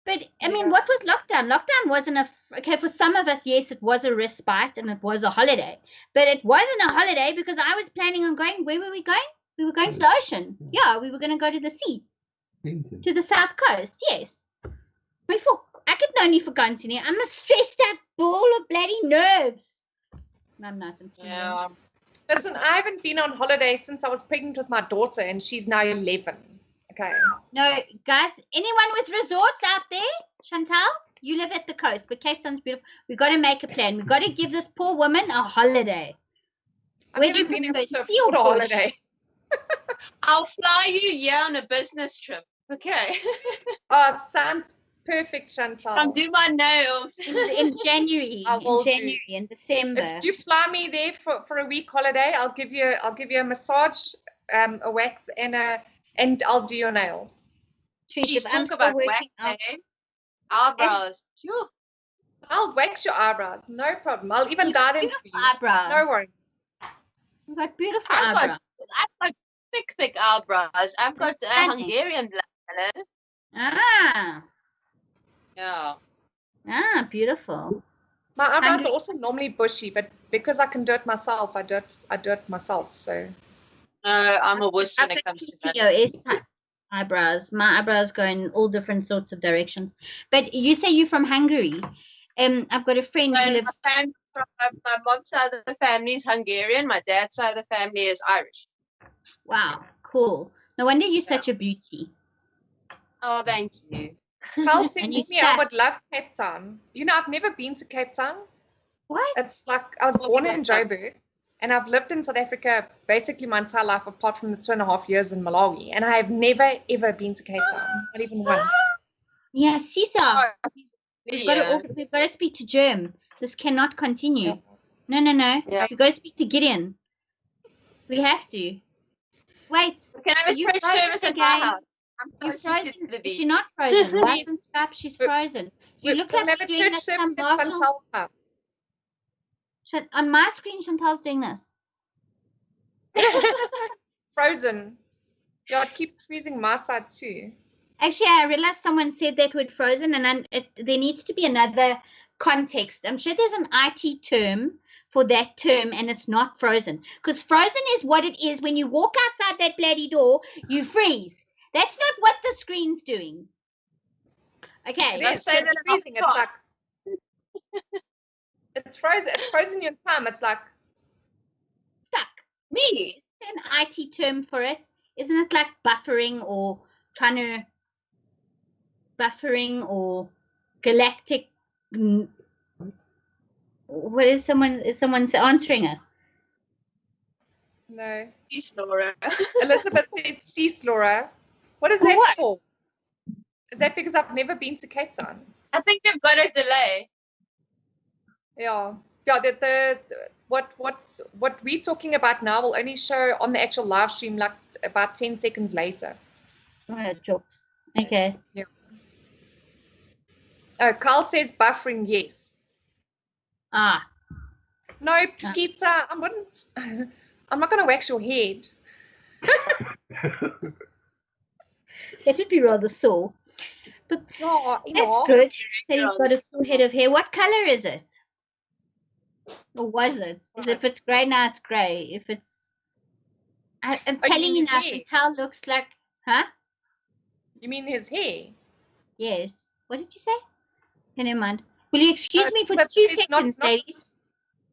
But I mean, what was lockdown? Lockdown wasn't okay for some of us. Yes, it was a respite and it was a holiday, but it wasn't a holiday because I was planning on going. Where were we going? We were going to the ocean. Yeah, we were going to go to the sea, to the south coast. Yes, I could only for continue. I'm a stressed out ball of bloody nerves. I'm not. Yeah. Listen, I haven't been on holiday since I was pregnant with my daughter, and she's now 11. Okay. No, guys, anyone with resorts out there? Shantel, you live at the coast, but Cape Town's beautiful. We've got to make a plan. We've got to give this poor woman a holiday. Where do you been to sea or holiday? I'll fly you on a business trip. Okay. Oh, sounds perfect, Shantel. I'll do my nails. In January. In December. If you fly me there for a week holiday, I'll give you a massage, a wax, and I'll do your nails. Please talk about wax, eyebrows. I'll wax your eyebrows, no problem. I'll even dye them for you. Eyebrows. No worries. You've got beautiful eyebrows. I've got thick eyebrows. I've got Hungarian blood. Ah. Yeah. Ah, beautiful. My eyebrows are also normally bushy, but because I can do it myself, I do it myself. So. I'm a wuss when it comes to that. PCOS type eyebrows. My eyebrows go in all different sorts of directions. But you say you're from Hungary. I've got a friend who lives. My mom's side of the family is Hungarian. My dad's side of the family is Irish. Wow, cool. No wonder you're such a beauty. Oh, thank you. Carl says to me, I would love Cape Town. You know, I've never been to Cape Town. What? It's like I was born in Joburg. And I've lived in South Africa basically my entire life, apart from the 2.5 years in Malawi. And I have never, ever been to Cape Town. Not even once. Yeah, Cesar. We've got to speak to Germ. This cannot continue. No. Yeah. We've got to speak to Gideon. We have to. Wait. Can I have a church service at my house? I'm frozen. She's not frozen. License Scrap, she's frozen. You look like you're doing some Chantel's house. On my screen, Chantel's doing this. Frozen. Yeah, it keeps freezing my side too. Actually, I realized someone said that word frozen, and there needs to be another context. I'm sure there's an IT term for that term, and it's not frozen. Because frozen is what it is when you walk outside that bloody door, you freeze. That's not what the screen's doing. Okay. Let's say that freezing. It's like... It's frozen. It's frozen your time. It's like stuck. Me. An IT term for it, isn't it? Like buffering or galactic. What is someone? Is someone answering us? No. Cease, Laura. Elizabeth says, "Cease, Laura." What is that for? Is that because I've never been to Cape Town? I think they've got a delay. Yeah. What we're talking about now will only show on the actual live stream like about 10 seconds later. Oh, jokes. Okay. Yeah. Oh, Carl says buffering, yes. Ah. No, Peter, I'm not going to wax your head. That would be rather sore. But that's good that he's got a full head of hair. What color is it? Or was it? If it's grey now, it's grey. If it's... I'm telling you now, Chantel looks like... Huh? You mean his hair? Yes. What did you say? Okay, never mind. Will you excuse me for 2 seconds, ladies?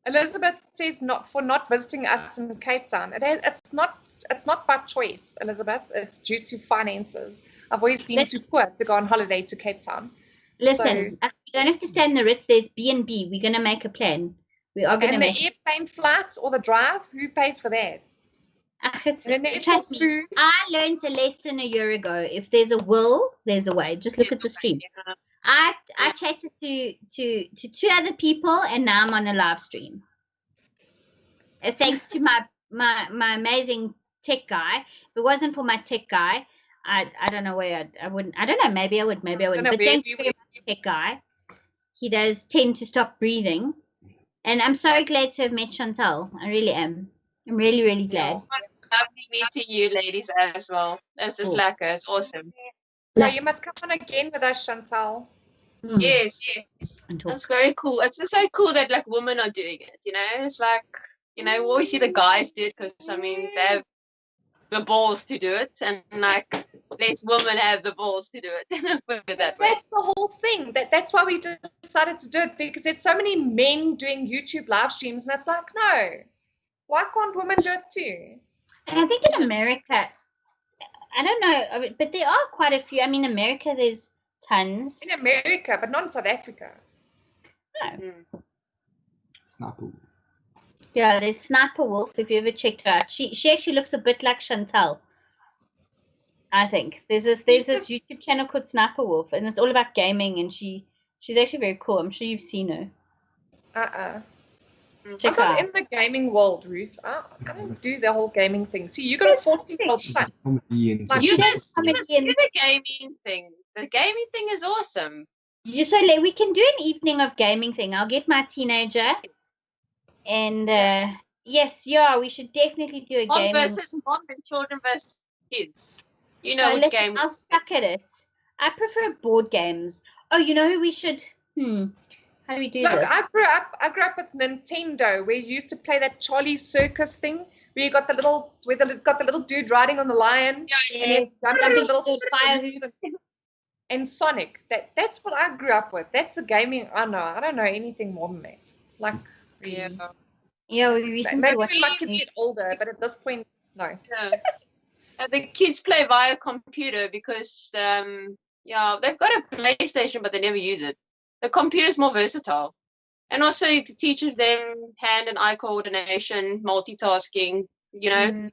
Elizabeth says not visiting us in Cape Town. It's not by choice, Elizabeth. It's due to finances. I've always been too poor to go on holiday to Cape Town. Listen, you don't have to stay in the Ritz. There's B&B. We're going to make a plan. We are going to make... And the airplane flights or the drive, who pays for that? Trust me, I learned a lesson a year ago. If there's a will, there's a way. Just look at the stream. I chatted to 2 other people, and now I'm on a live stream. Thanks to my amazing tech guy. If it wasn't for my tech guy, I don't know where I wouldn't. I don't know. Maybe I would. Maybe I wouldn't. But thank you very much, tech guy. He does tend to stop breathing, and I'm so glad to have met Shantel. I really am. I'm really, really glad. Lovely meeting you, ladies, as well. As a slacker, it's awesome. Yeah, you must come on again with us, Shantel. Yes. That's very cool. It's just so cool that like women are doing it. You know, it's like we always see the guys do it because I mean they have the balls to do it, and like let women have the balls to do it. Put it that way. That's the whole thing. That's why we decided to do it, because there's so many men doing YouTube live streams, and it's like, no, why can't women do it too? And I think in America, I don't know, but there are quite a few. I mean, America, there's tons. In America, but not in South Africa. No. Sniper Wolf. Yeah, there's Sniper Wolf, if you ever checked her out. She actually looks a bit like Shantel, I think. There's this YouTube channel called Sniper Wolf, and it's all about gaming, and she's actually very cool. I'm sure you've seen her. I'm not in the gaming world, Ruth. I don't do the whole gaming thing. See, you got a 14-year-old son. You must do the gaming thing. The gaming thing is awesome. We can do an evening of gaming thing. I'll get my teenager, and yes, we should definitely do a gaming. Mom versus mom and children versus kids. You know which game. I'll suck at it. I prefer board games. Oh, you know who we should? How do we do this? I grew up with Nintendo, where you used to play that Charlie's Circus thing, where you got the little dude riding on the lion. Yes. And little fire hoops. And Sonic. That's what I grew up with. That's the gaming I know. I don't know anything more than that. Like, yeah, we recently watched. Maybe my kids get older, but at this point, no. Yeah. The kids play via computer because they've got a PlayStation, but they never use it. The computer is more versatile, and also it teaches them hand and eye coordination, multitasking. Yeah.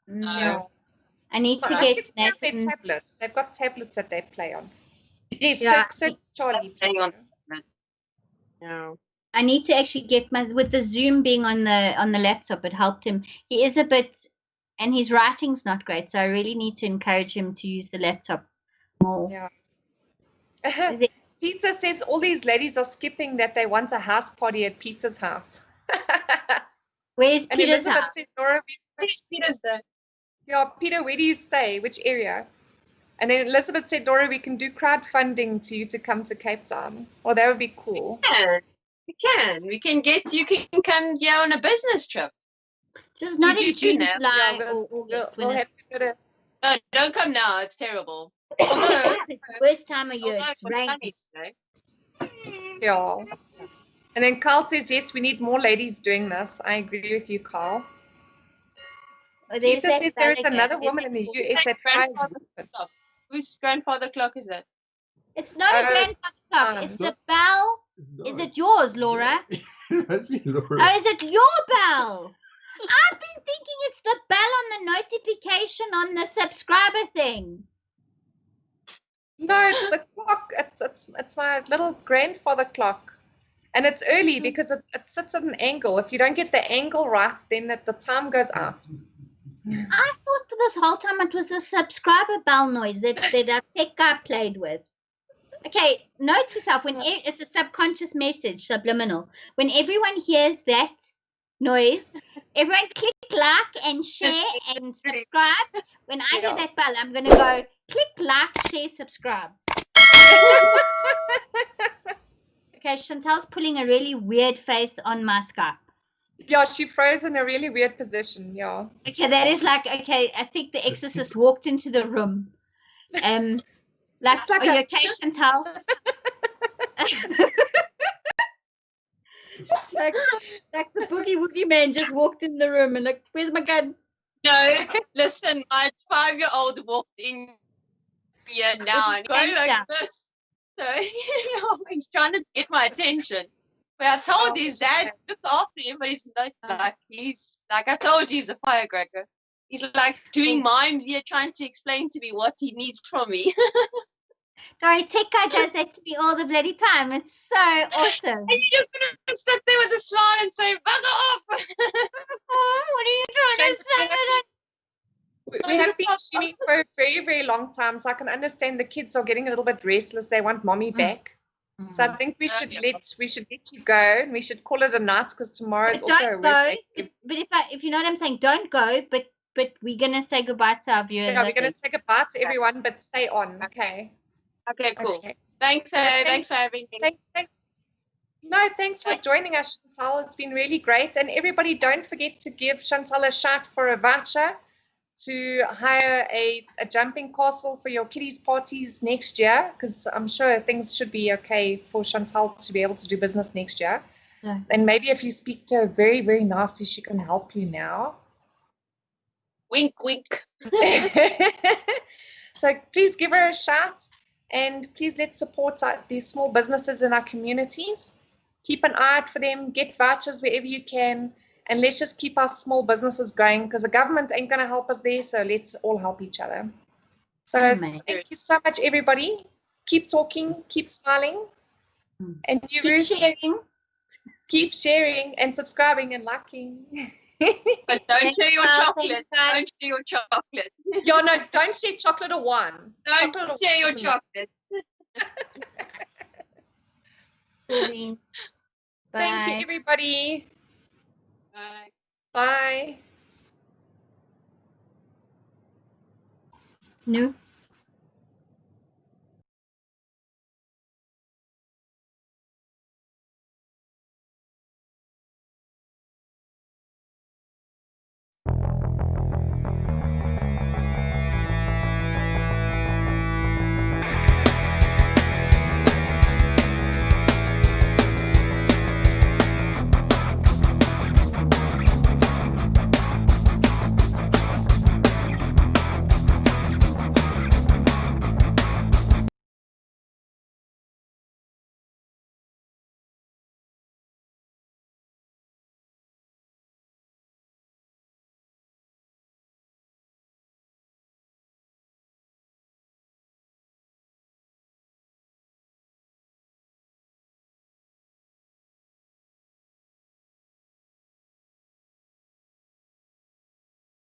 I need to get tablets. They've got tablets that they play on. Yes, so Charlie. Yeah. I need to actually get with the Zoom being on the laptop. It helped him. He is a bit, and his writing's not great, so I really need to encourage him to use the laptop more. Yeah. Pizza says all these ladies are skipping that they want a house party at Peter's house. Where's Peter's house? Says, Nora, where's Peter's there? Yeah, Peter, where do you stay? Which area? And then Elizabeth said, Dora, we can do crowdfunding to you to come to Cape Town. Well, that would be cool. We can get you can come on a business trip. Just not in June, July, or August. We'll have to go to... No, don't come now. It's terrible. Although, it's the worst time of year. It's rainy. Yeah. And then Carl says, yes, we need more ladies doing this. I agree with you, Carl. Peter says there is another woman in the US that tries. Whose grandfather clock is that? It's not a grandfather clock. It's the bell. Is it yours, Laura? Must be Laura. Oh, is it your bell? I've been thinking it's the bell on the notification on the subscriber thing. No, it's the clock. It's my little grandfather clock. And it's early because it sits at an angle. If you don't get the angle right, then the time goes out. I thought for this whole time it was the subscriber bell noise that tech guy played with. Okay, note to self, it's a subconscious message, subliminal. When everyone hears that noise, everyone click like and share and subscribe. When I hear that bell, I'm going to go click like, share, subscribe. Okay, Chantel's pulling a really weird face on my Skype. Yeah, she froze in a really weird position, yeah. Okay, that is like, I think the exorcist walked into the room. Like you okay, Chantel? like the boogie woogie man just walked in the room and like, where's my gun? No, listen, my 5-year-old walked in here now and going like this. So, he's trying to get my attention. But I told his dad to look after him, but he's not like I told you, he's a firecracker. He's like doing mimes here, trying to explain to me what he needs from me. Sorry, Tech Guy does that to me all the bloody time. It's so awesome. And you're just gonna sit there with a smile and say, "Bugger off!" Oh, what are you trying to say? We have been streaming for a very, very long time, so I can understand the kids are getting a little bit restless. They want mommy back. So I think we should let you go, and we should call it a night because tomorrow is also a work day. But if you know what I'm saying, don't go. But we're gonna say goodbye to our viewers. Yeah, we're gonna say goodbye to everyone, but stay on. Okay. Okay, cool. Okay. Thanks for having me. Thanks. No, thanks for joining us, Chantel. It's been really great. And everybody, don't forget to give Chantel a shout for a voucher to hire a jumping castle for your kiddies' parties next year, because I'm sure things should be okay for Chantel to be able to do business next year. Yeah. And maybe if you speak to her very, very nicely, she can help you now. Wink, wink. So please give her a shout, and please let's support these small businesses in our communities. Keep an eye out for them, get vouchers wherever you can, and let's just keep our small businesses going, because the government ain't going to help us there, so let's all help each other. So thank you so much, everybody. Keep talking, keep smiling, and keep sharing and subscribing and liking. But don't share your chocolate. Don't share your chocolate. Yeah, no, don't share chocolate or wine. Don't share your chocolate. Thank you, everybody. Bye. Bye. No.